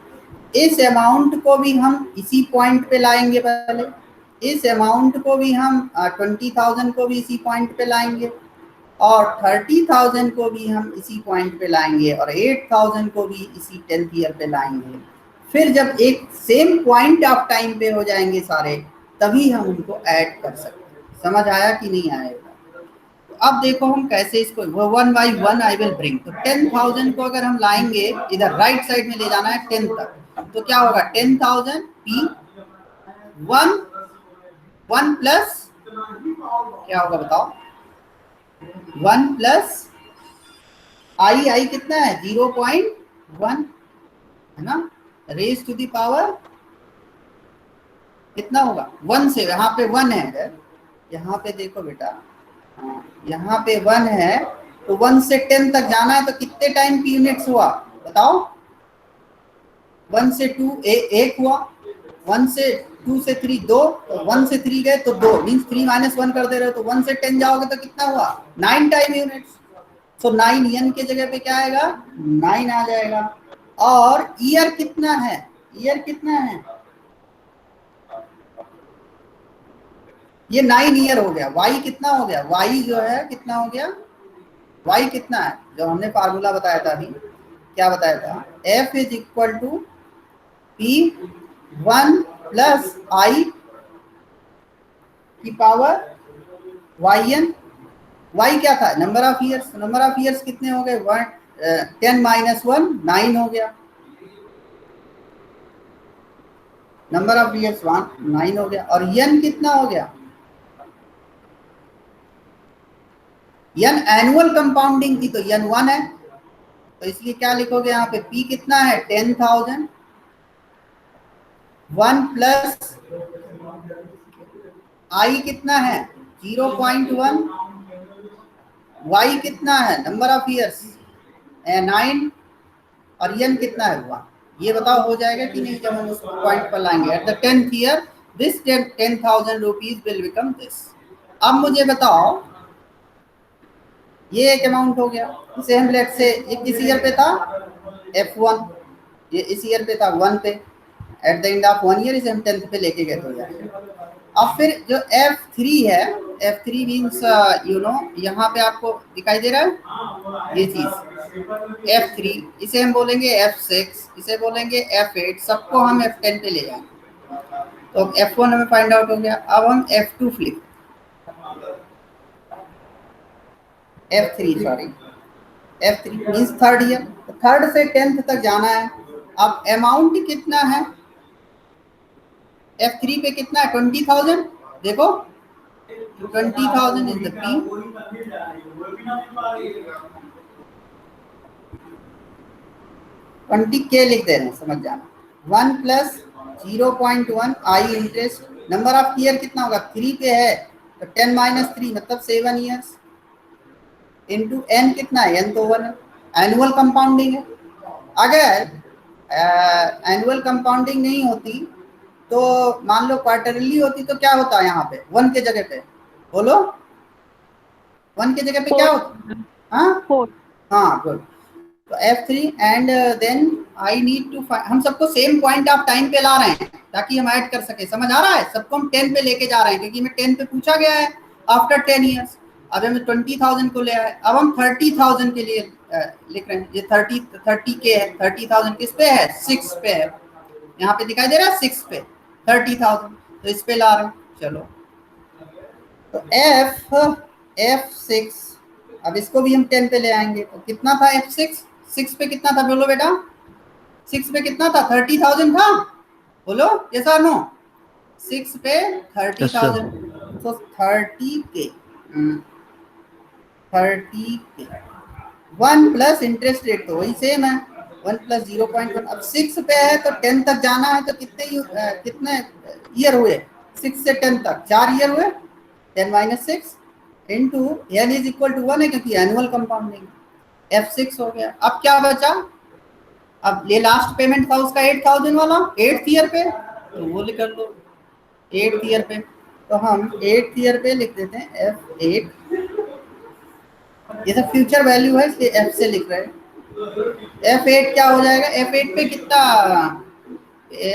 इस अमाउंट को भी हम इसी पॉइंट पे लाएंगे पहले, इस अमाउंट को भी हम 20,000 को भी इसी पॉइंट पे लाएंगे, और 30,000 को भी हम इसी पॉइंट पे लाएंगे, और 8,000 को भी इसी 10th ईयर पे लाएंगे। फिर जब एक सेम पॉइंट ऑफ टाइम पे हो जाएंगे सारे, तभी हम उनको ऐड कर सकते हैं। समझ आया कि नहीं आएगा? तो अब देखो हम कैसे इसको 1 by 1 आई विल ब्रिंग। तो 10,000 को अगर हम लाएंगे, इधर राइट साइड में ले जाना है 10 तक, तो क्या होगा? 10,000 p 1 प्लस क्या होगा बताओ? 1 प्लस आई कितना है? 0.1 है ना, रेज टू द पावर कितना होगा? 1 से, यहाँ पे 1 है इधर, यहाँ पे देखो बेटा, यहाँ पे 1 है, तो 1 से 10 तक जाना है, तो कितने टाइम की यूनिट्स हुआ बताओ? 1 से 2 1 हुआ, 1 से 2 से 3 2, तो 1 से 3 गए तो 2, मीन्स 3 माइनस 1 कर दे रहे हो, तो 1 से 10 जाओगे तो कितना हुआ? 9 टाइम यूनिट्स। सो 9 एन के जगह पे क्या आएगा? 9 आ जाएगा। और ईयर कितना है? ईयर कितना है? ये 9 ईयर हो गया। y कितना हो गया? y जो है कितना हो गया? y कितना है? जो हमने फार्मूला बताया था अभी, क्या बताया था? f is equal to p 1 plus i की पावर yn। y क्या था? Number of years. Number of years कितने हो गए? 10 माइनस 1 9 हो गया। नंबर ऑफ ईयर्स 9 हो गया। और n कितना हो गया? n एनुअल कंपाउंडिंग थी, तो n 1 है, तो इसलिए क्या लिखोगे यहाँ पे? p कितना है? 10,000 1 प्लस i कितना है? 0.1, y कितना है? नंबर ऑफ ईयर्स 9, और n कितना है? 1। ये बताओ हो जाएगा कि नहीं जब हम उस पॉइंट पर लाएंगे? At the 10th year this 10,000 rupees will become this. अब मुझे बताओ, ये एक अमाउंट हो गया, इसे हम लेट से, ये किस ईयर पे था? F1। ये इस ईयर पे था 1 पे, eight the end of 1 year इसे हम 10th पे लेके गए तो जाएंगे। अब फिर जो F3 है, F3 मीन्स यू नो यहाँ पे आपको दिखाई दे रहा है ये चीज F3, इसे हम बोलेंगे F6, इसे बोलेंगे F8, सबको हम F10 पे ले जाएंगे। तो F1 हमें फाइंड आउट हो गया। अब हम F2 flip, F3 sorry, F3 means third year, तो थर्ड से 10th तक जाना है। अब अमाउंट कितना है F3 पे, कितना है 20,000, देखो 20,000 इज द P, 20K लिख दे रहे हैं, समझ जाना। 1 प्लस 0.1 आई इंटरेस्ट, नंबर ऑफ ईयर कितना होगा 3 पे है तो 10 माइनस 3 मतलब 7 ईयर्स, इनटू n कितना है, n तो 1 है, एनुअल कंपाउंडिंग है। अगर एनुअल कंपाउंडिंग नहीं होती तो मान लो क्वार्टरली होती तो क्या होता है यहाँ पे 1 के जगह पे, बोलो 1 के जगह पे क्या होता, हाँ 4। हाँ गुड। तो F3 and then I need to, हम सबको सेम पॉइंट ऑफ टाइम पे ला रहे हैं ताकि हम ऐड कर सके, समझ आ रहा है, सबको हम 10 पे लेके जा रहे हैं क्योंकि हमें 10 पे पूछा गया है आफ्टर 10 ईयर्स। अब हमें 20,000 को ले आए, अब हम 30,000 के लिए लिख रहे हैं, ये 30K है, 30,000 किस पे है 6 पे है, यहाँ पे दिखाई दे रहा है 6 पे 30,000, तो इस पे ला रहे हैं। चलो तो F6, अब इसको भी हम 10 पे ले आएंगे तो कितना था F6, 6 पे कितना था बोलो बेटा, 6 पे कितना था 30,000 था, बोलो यस और नो, 6 पे 30,000, तो 30K 30K 1 plus interest rate तो वही सेम है 1 प्लस 0.1। अब 6 पे है तो 10 तक जाना है तो कितने ईयर हुए 6 से 10 तक, 4 ईयर हुए, 10 minus 6 into n is equal to 1 है क्योंकि एनुअल कंपाउंडिंग, F6 हो गया। अब क्या बचा, अब ये लास्ट पेमेंट था उसका 8,000 वाला 8th ईयर पे, तो वो लिख लो 8th ईयर पे, तो हम 8th ईयर पे लिख देते हैं F8, ये सब फ्यूचर वैल्यू है इसलिए F से लिख रहे हैं। F8 क्या हो जाएगा, F8 पे कितना,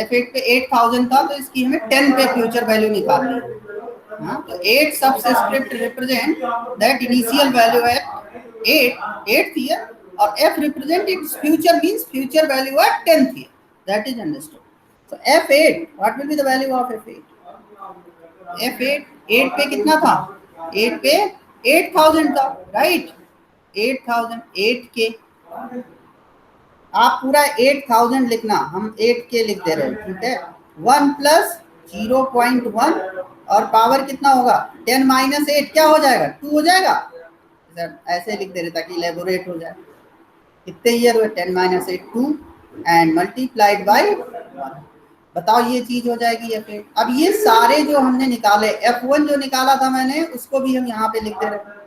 F8 पे 8,000 था तो इसकी हमें 10 पे फ्यूचर वैल्यू निकालनी है। हाँ, तो 8 subscript represent that initial value at 8th year और F represent its future means future value at 10th year, that is understood. So F8 what will be the value of F8, F8 8 पे कितना था, 8 पे 8,000 था right, 8,000 8K, आप पूरा 8,000 लिखना, हम 8K लिख दे रहे हैं, ठीक है। 1 प्लस 0.1 और पावर कितना होगा 10 माइनस 8 क्या हो जाएगा 2 हो जाएगा, ऐसे लिख दे रहे ताकि इलेबोरेट हो जाए। कितने ईयर हुए 10 माइनस 8 2 एंड मल्टीप्लाइड बाय 1, बताओ ये चीज हो जाएगी F8। अब ये सारे जो हमने निकाले, F1 जो निकाला था मैंने उसको भी हम यहाँ पे लिख दे रहे हैं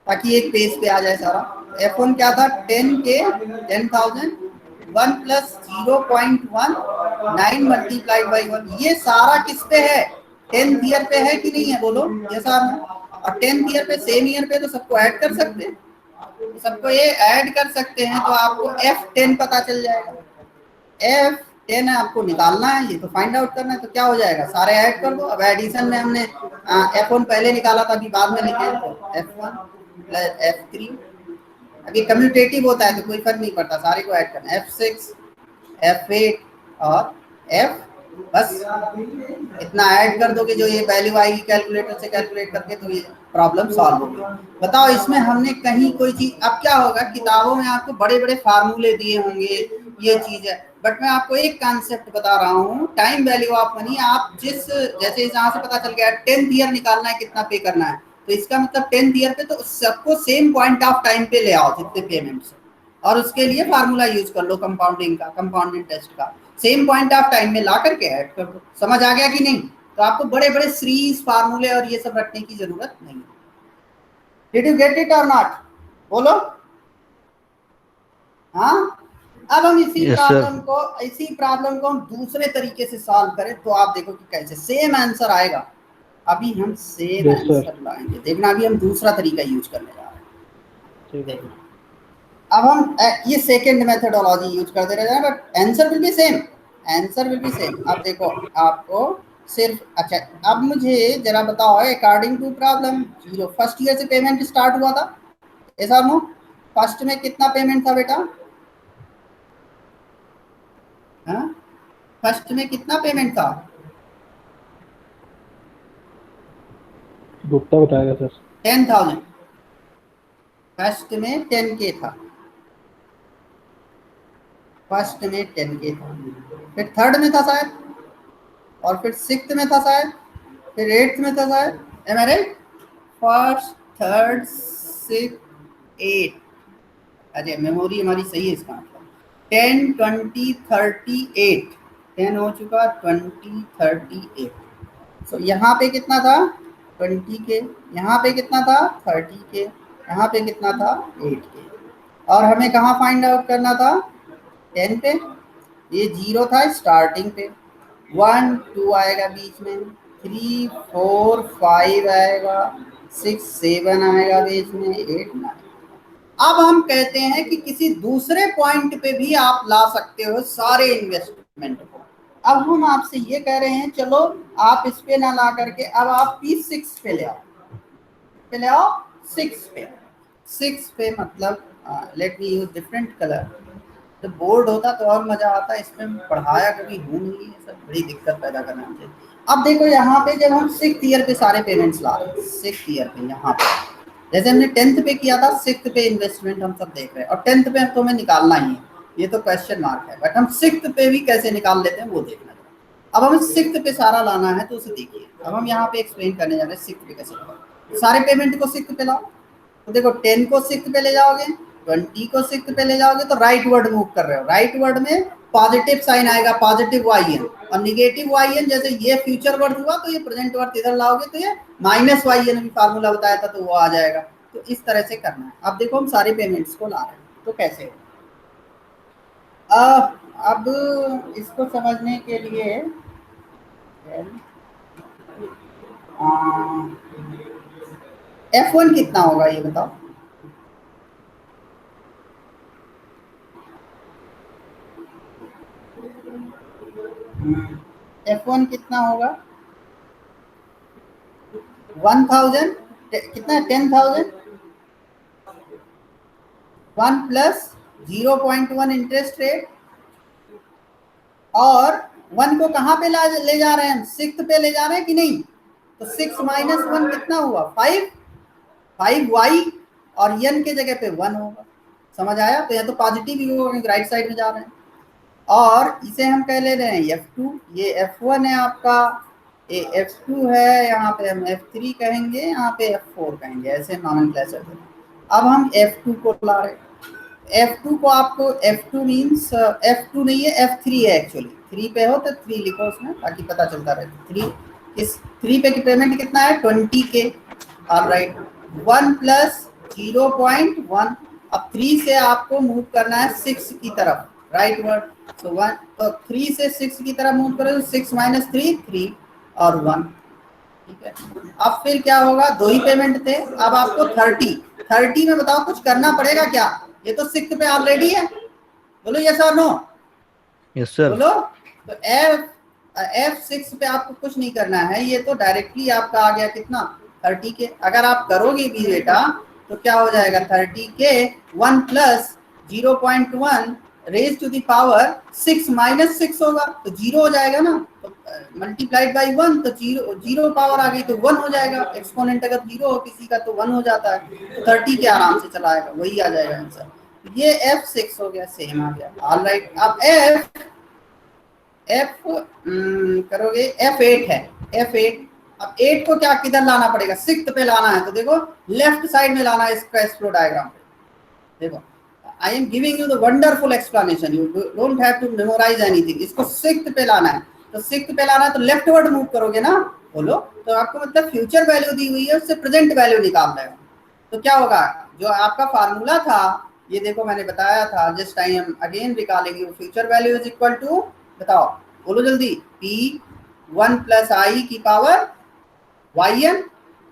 ताकि एक पेज पे आ जाए सारा। F1 क्या था 10K 10,000 1 प्लस 0.1 9 मल्टीप्लाइड बाई 1, ये सारा किस पे है 10th ईयर पे है कि नहीं है, बोलो ये सारा। और 10th ईयर पे सेम ईयर पे तो सबको ऐड कर सकते हैं, सबको ये ऐड कर सकते हैं तो आपको F10 पता चल जाएगा। F10 आपको निकालना है, ये तो फाइंड आउट करना है, तो क्या हो जाएगा सारे ऐड कर दो। अब एडिशन में हमने F1 पहले निकाला था अभी बाद में लिखे, तो F1 प्लस F3, अभी कम्यूटेटिव होता है तो कोई फर्क नहीं पड़ता, सारे को ऐड करना, F6 F8 और F, बस इतना ऐड कर दोगे जो ये वैल्यू आएगी कैलकुलेटर से कैलकुलेट करके, तो ये प्रॉब्लम सॉल्व होगी। बताओ इसमें हमने कहीं कोई चीज, अब क्या होगा किताबों में आपको बड़े बड़े फार्मूले दिए होंगे ये चीज है, बट मैं आपको एक कॉन्सेप्ट बता रहा हूँ, टाइम वैल्यू ऑफ मनी। आप जैसे यहाँ से पता चल गया 10th ईयर निकालना है कितना पे करना है, तो इसका मतलब 10th ईयर पे तो सबको सेम पॉइंट ऑफ टाइम पे ले आओ जितने पेमेंट्स, और उसके लिए फार्मूला यूज कर लो कंपाउंडिंग का, कंपाउंडिंग टेस्ट का, सेम पॉइंट ऑफ टाइम में ला करके ऐड कर दो। समझ आ गया कि नहीं, तो आपको बड़े बड़े सीरीज फार्मूले और ये सब रखने की जरूरत नहीं है। डिड यू गेट इट और नॉट, बोलो हाँ। अब हम इसी प्रॉब्लम को हम दूसरे तरीके से सॉल्व करें तो आप देखो कि कैसे सेम आंसर आएगा। अभी हम सेम आंसर लाएंगे, देखना अभी हम दूसरा तरीका यूज करने जा रहे हैं। देखना अब हम ये सेकेंड मेथडोलॉजी यूज करते रहते हैं, but answer will be same, answer will be same. अब देखो आपको सिर्फ, अच्छा अब मुझे जरा बताओ, according to problem zero first year से पेमेंट स्टार्ट हुआ था, ऐसा नो? फर्स्ट में कितना पेमेंट था बेटा? हाँ, फर्स्ट में कितना पेमेंट था? गुप्ता बताएगा सर। 10,000। फर्स्ट में 10K था, फर्स्ट में 10K था, फिर थर्ड में था शायद, और फिर सिक्स्थ में था शायद, फिर एट्थ में था शायद, am I right? First, third, six, eight. अरे मेमोरी हमारी सही है इसका मतलब। 10, 20, 38, 10 हो चुका, 20, 38। सो यहाँ पे कितना था? 20K। यहाँ पे कितना था? 30K। यहाँ पे कितना था? 8K। और हमें कहाँ फाइंड आउट करना था? 10 पे। ये जीरो था स्टार्टिंग पे, 1, 2 आएगा बीच में, 3, 4, 5 आएगा, 6, 7 आएगा बीच में, 8, 9। अब हम कहते हैं कि किसी दूसरे पॉइंट पे भी आप ला सकते हो सारे इन्वेस्टमेंट को। अब हम आपसे ये कह रहे हैं, चलो आप इस पे ना ला करके अब आप P6 पे ले आओ, पे ले आओ 6 पे। 6 पे मतलब let me use different colour. जब बोर्ड होता तो और मजा आता, इसमें पढ़ाया कभी हूँ नहीं, ये सब बड़ी दिक्कत पैदा करना मुझे। अब देखो यहाँ पे जब हम 6th ईयर पे सारे पेमेंट्स ला रहे हैं, 6th ईयर पे यहाँ पे जैसे हमने 10th पे किया था, 6th पे इन्वेस्टमेंट हम सब देख रहे हैं, और 10th पे तो हमें निकालना ही है, ये तो क्वेश्चन मार्क है, बट हम 6th पे भी कैसे निकाल लेते हैं वो देखना है। अब हमें 6th पे सारा लाना है, तो उसे देखिए। अब हम यहाँ पे एक्सप्लेन करने जा रहे हैं 6th पे कैसे लाओ। सारे पेमेंट को 6th पे लाओ, तो देखो 10 को 6th पे ले जाओगे, 20 को 6th पे ले जाओगे, तो राइट वर्ड मूव कर रहे हो। राइट वर्ड में पॉजिटिव साइन आएगा, पॉजिटिव YN, और निगेटिव YN जैसे ये फ्यूचर वर्ड हुआ तो ये प्रेजेंट वर्ड इधर लाओगे तो ये -YN भी फार्मूला बताया था तो वो आ जाएगा। तो इस तरह से करना है। अब देखो हम सारे पेमेंट्स को ला रहे हैं, तो कैसे हो? अब इसको समझने के लिए F1 कितना होगा ये बताओ? F1 कितना होगा? 1000 कितना? 10,000, 1 प्लस 0.1 इंटरेस्ट रेट, और 1 को कहाँ पे ले जा रहे हैं हम? 6th पे ले जा रहे हैं कि नहीं? तो 6 - 1 कितना हुआ? 5, 5Y, और N के जगह पे 1 होगा। समझ आया? तो यह तो पॉजिटिव ही होगा क्योंकि राइट साइड में जा रहे हैं। और इसे हम कह ले रहे हैं F2, ये F1 है आपका, ये F2 है, यहाँ पे हम F3 कहेंगे, यहाँ पे F4 कहेंगे, ऐसे नॉमेनक्लेचर है। अब हम F2 को ला रहे हैं। F2 को आपको, F2 मीन्स F2 नहीं है, F3 है एक्चुअली। 3 पे हो तो 3 लिखो उसमें ताकि पता चलता रहे। 3, इस 3 पे की पेमेंट कितना है? 20K। ऑलराइट, 1 प्लस 0.1। अब 3 से आपको मूव करना है 6 की तरफ, राइट वर्ड। तो 1, तो 3 से 6 की तरफ मूव करो, 6 - 3, 3 और 1। ठीक है, अब फिर क्या होगा? 2 ही पेमेंट थे, अब आपको 30 में बताओ कुछ करना पड़ेगा क्या? ये तो 6th पे ऑलरेडी है, बोलो यस और नो? Yes sir. बोलो। तो F6 पे आपको कुछ नहीं करना है, ये तो डायरेक्टली आपका आ गया कितना? 30K। अगर आप करोगे भी बेटा तो क्या हो जाएगा? 30K 1 प्लस 0.1 रेज टू द पावर 6 - 6 होगा, तो 0 हो जाएगा ना, तो मल्टीप्लाइड बाई 1, तो 0 पावर आ गई तो 1 हो जाएगा। एक्सपोनेंट अगर 0 हो किसी का तो 1 हो जाता है, तो 30K आराम से चला आएगा, वही आ जाएगा आंसर। ये F6 हो गया, सेम आ गया। ऑलराइट, अब F करोगे, F8 है, F8। अब 8 को क्या किधर लाना पड़ेगा? 6th पे लाना है, तो देखो लेफ्ट साइड में लाना है इसका एक्सप्लो डायग्राम पे। देखो, I am giving you the wonderful explanation, you don't have to memorise anything. इसको 6th पे लाना है, तो 6th पे लाना है तो लेफ्ट वर्ड मूव करोगे ना, बोलो। तो आपको मतलब फ्यूचर वैल्यू दी हुई है, उससे प्रेजेंट वैल्यू निकाल रहे हो, तो क्या होगा? जो आपका फार्मूला था, ये देखो मैंने बताया था, जस्ट आई एम अगेन निकालेंगे। Future value is equal to, बताओ बोलो जल्दी, P1 प्लस I की पावर YN।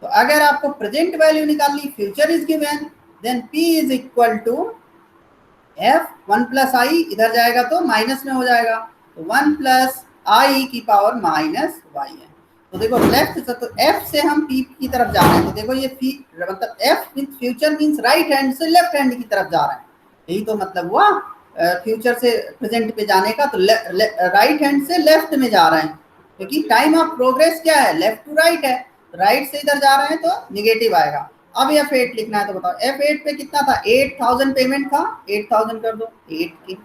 तो अगर आपको प्रेजेंट वैल्यू निकालनी, future is given, then P is equal to F 1 plus I इधर जाएगा तो माइनस में हो जाएगा, तो 1 प्लस आई की पावर माइनस वाई है। तो देखो लेफ्ट से, तो एफ से हम पी की तरफ जा रहे हैं, तो देखो ये मतलब F with future means right hand से लेफ्ट हैंड की तरफ जा रहे हैं, यही तो मतलब हुआ फ्यूचर से प्रेजेंट पे जाने का। तो राइट हैंड से लेफ्ट में जा रहे हैं, क्योंकि टाइम ऑफ प्रोग्रेस क्या है, लेफ्ट टू राइट है, राइट से इधर जा रहे हैं तो निगेटिव आएगा। अब F8 लिखना है, तो बताओ F8 पे कितना था, 8000 पेमेंट था, 8000 कर दो 8 की।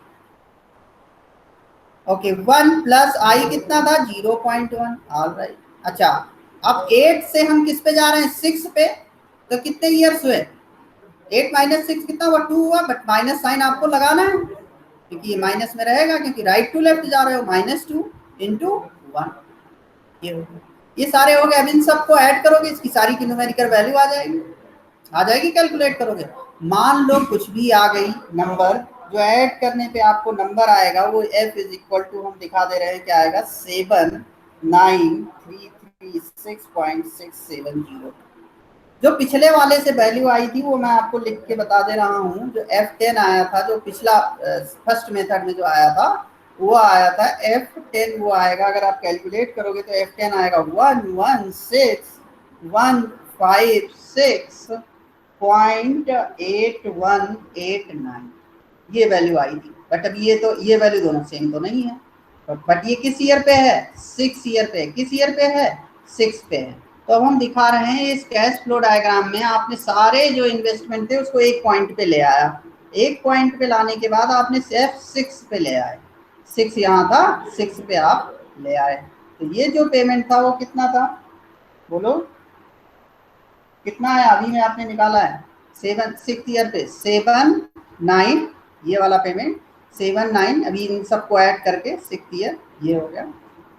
ओके 1 प्लस आई कितना था 0.1, ऑलराइट। अच्छा अब 8 से हम किस पे जा रहे हैं, 6 पे, तो कितने ईयर्स हुए, 8 माइनस 6 कितना हुआ, 2 हुआ, बट माइनस साइन आपको लगाना है क्योंकि ये माइनस में रहेगा, क्योंकि राइट टू लेफ्ट जा रहे हो, -2 इंटू 1, ये हो गया। ये सारे हो गए। अब इन सबको ऐड करोगे, इसकी सारी की न्यूमेरिकल वैल्यू आ जाएगी कैलकुलेट करोगे। मान लो कुछ भी आ गई नंबर, जो ऐड करने पे आपको नंबर आएगा वो f इज इक्वल टू, हम दिखा दे रहे हैं क्या आएगा, 79336.670। जो पिछले वाले से वैल्यू आई थी वो मैं आपको लिख के बता दे रहा हूँ। जो F10 आया था, जो पिछला फर्स्ट मेथड में जो आया था वो आया था F10, वो आएगा अगर आप कैलकुलेट करोगे तो F10 आएगा 116,156.8189, ये वैल्यू आई थी। बट अब ये वैल्यू दोनों सेम तो नहीं है, बट ये किस ईयर पे है, 6 ईयर पे। किस ईयर पे है, 6 पे है। तो अब हम दिखा रहे हैं इस कैश फ्लो डायग्राम में आपने सारे जो इन्वेस्टमेंट थे उसको एक पॉइंट पे ले आया, एक पॉइंट पे लाने के बाद आपने सिर्फ 6 पे ले आए, 6 यहाँ था, 6 पे आप ले आए। तो ये जो पेमेंट था वो कितना था, बोलो कितना है, अभी में आपने निकाला है 6 ईयर पे 7,9, ये वाला पेमेंट 7,9, अभी इन सबको ऐड करके 6 ईयर ये हो गया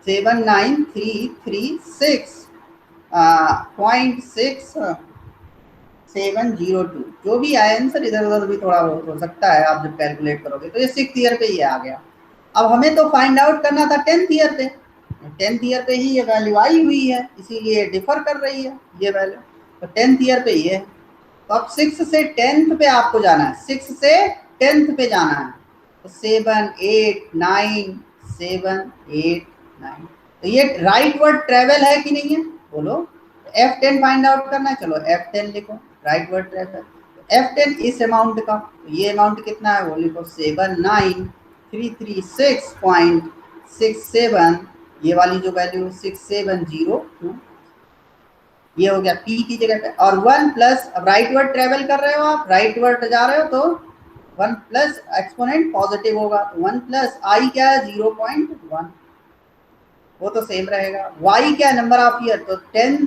7,933.6702, जो भी आया आंसर, इधर उधर भी थोड़ा बहुत हो सकता है, आप जब कैलकुलेट करोगे तो ये 6 ईयर पे ये आ गया। अब हमें तो फाइंड आउट करना था 10th ईयर पे, 10th ईयर पे ही ये वैल्यू आई हुई है, इसीलिए डिफर कर रही है ये वैल्यू, तो 10th ईयर पे ये है। तो अब 6 से 10th पे आपको जाना है, 6 से 10th पे जाना है, तो 7 8 9 7 8 9, तो ये राइट वर्ड ट्रेवल है कि नहीं है, बोलो। F10 फाइंड आउट करना है, चलो F10 लिखो, राइट वर्ड ट्रेवल। F10 इस अमाउंट का, ये अमाउंट कितना है वो लिखो 7,933.67, ये वाली जो वैल्यू 6702, ये हो गया P की जगह पे। और 1 प्लस, अब राइट वर्ड ट्रेवल कर रहे हो आप, राइट वर्ड जा रहे हो तो 1 प्लस एक्सपोनेंट पॉजिटिव होगा, 1 प्लस आई क्या है 0.1, वो तो सेम रहेगा। y क्या नंबर ऑफ ईयर, तो 10,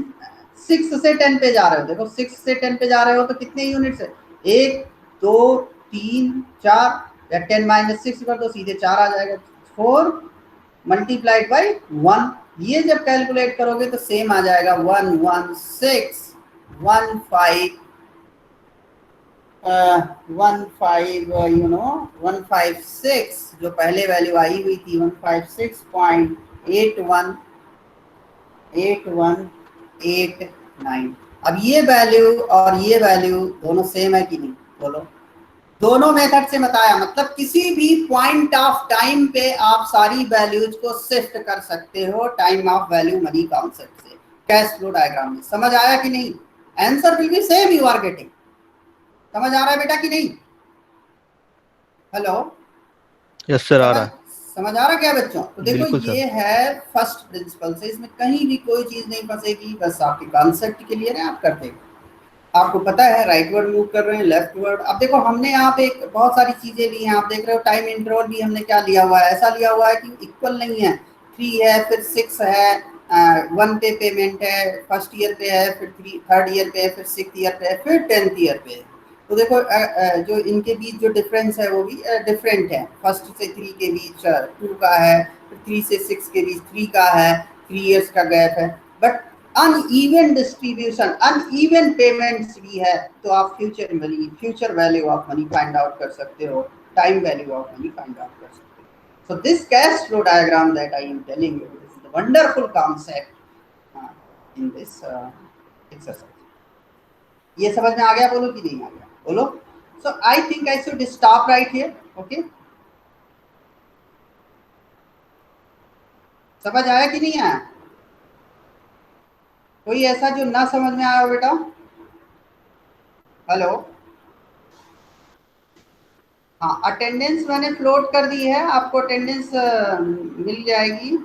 6 से 10 पे जा रहे हो, देखो 6 से 10 पे जा रहे हो तो कितने यूनिट्स है, 1 2 3 4, या 10 माइनस 6 कर दो सीधे 4 आ जाएगा, 4 मल्टीप्लाइड बाई 1, ये जब कैलकुलेट करोगे तो सेम आ जाएगा 156 जो पहले वैल्यू आई हुई थी 156.8189। अब ये वैल्यू और ये वैल्यू दोनों सेम है कि नहीं, बोलो। दोनों मेथड से बताया, मतलब किसी भी पॉइंट ऑफ टाइम पे आप सारी वैल्यूज को शिफ्ट कर सकते हो time of value money concept से कैश फ्लो डायग्राम में। समझ आया कि नहीं, answer will be same, you are getting. समझ आ रहा है बेटा कि नहीं, हेलो, यस सर आ रहा है, समझ आ रहा क्या बच्चों। तो देखो बिल्कुल ये है फर्स्ट प्रिंसिपल से, इसमें कहीं भी कोई चीज नहीं फंसेगी, बस आपके कॉन्सेप्ट के लिए ना आप करते हो, आपको पता है राइट वर्ड मूव कर रहे हैं, लेफ्ट वर्ड। अब देखो हमने यहाँ पे बहुत सारी चीजें ली हैं, आप देख रहे हो टाइम इंटरवल भी हमने क्या लिया हुआ है, ऐसा लिया हुआ है कि इक्वल नहीं है, 3 है फिर 6 है, 1 पे पेमेंट है, फर्स्ट ईयर पे है, फिर 3rd ईयर पे है, फिर 6th ईयर पे है, फिर 10th ईयर पे है। तो देखो जो इनके बीच जो डिफरेंस है वो भी डिफरेंट है, फर्स्ट से 3 के बीच 2 का है, फिर 3 से 6 के बीच 3 का है, 3 ईयर्स का गैप है, but uneven distribution, uneven payments भी है, तो आप future value of money find out कर सकते हो, time value of money find out कर सकते हो। So this cash flow diagram that I am telling you, this is the wonderful concept in this exercise. ये समझ में आ गया, बोलो कि नहीं आ गया, बोलो। So I think I should stop right here. Okay. समझ आया कि नहीं आया? कोई ऐसा जो ना समझ में आया हो बेटा? हेलो, हाँ, अटेंडेंस मैंने फ्लोट कर दी है, आपको अटेंडेंस मिल जाएगी।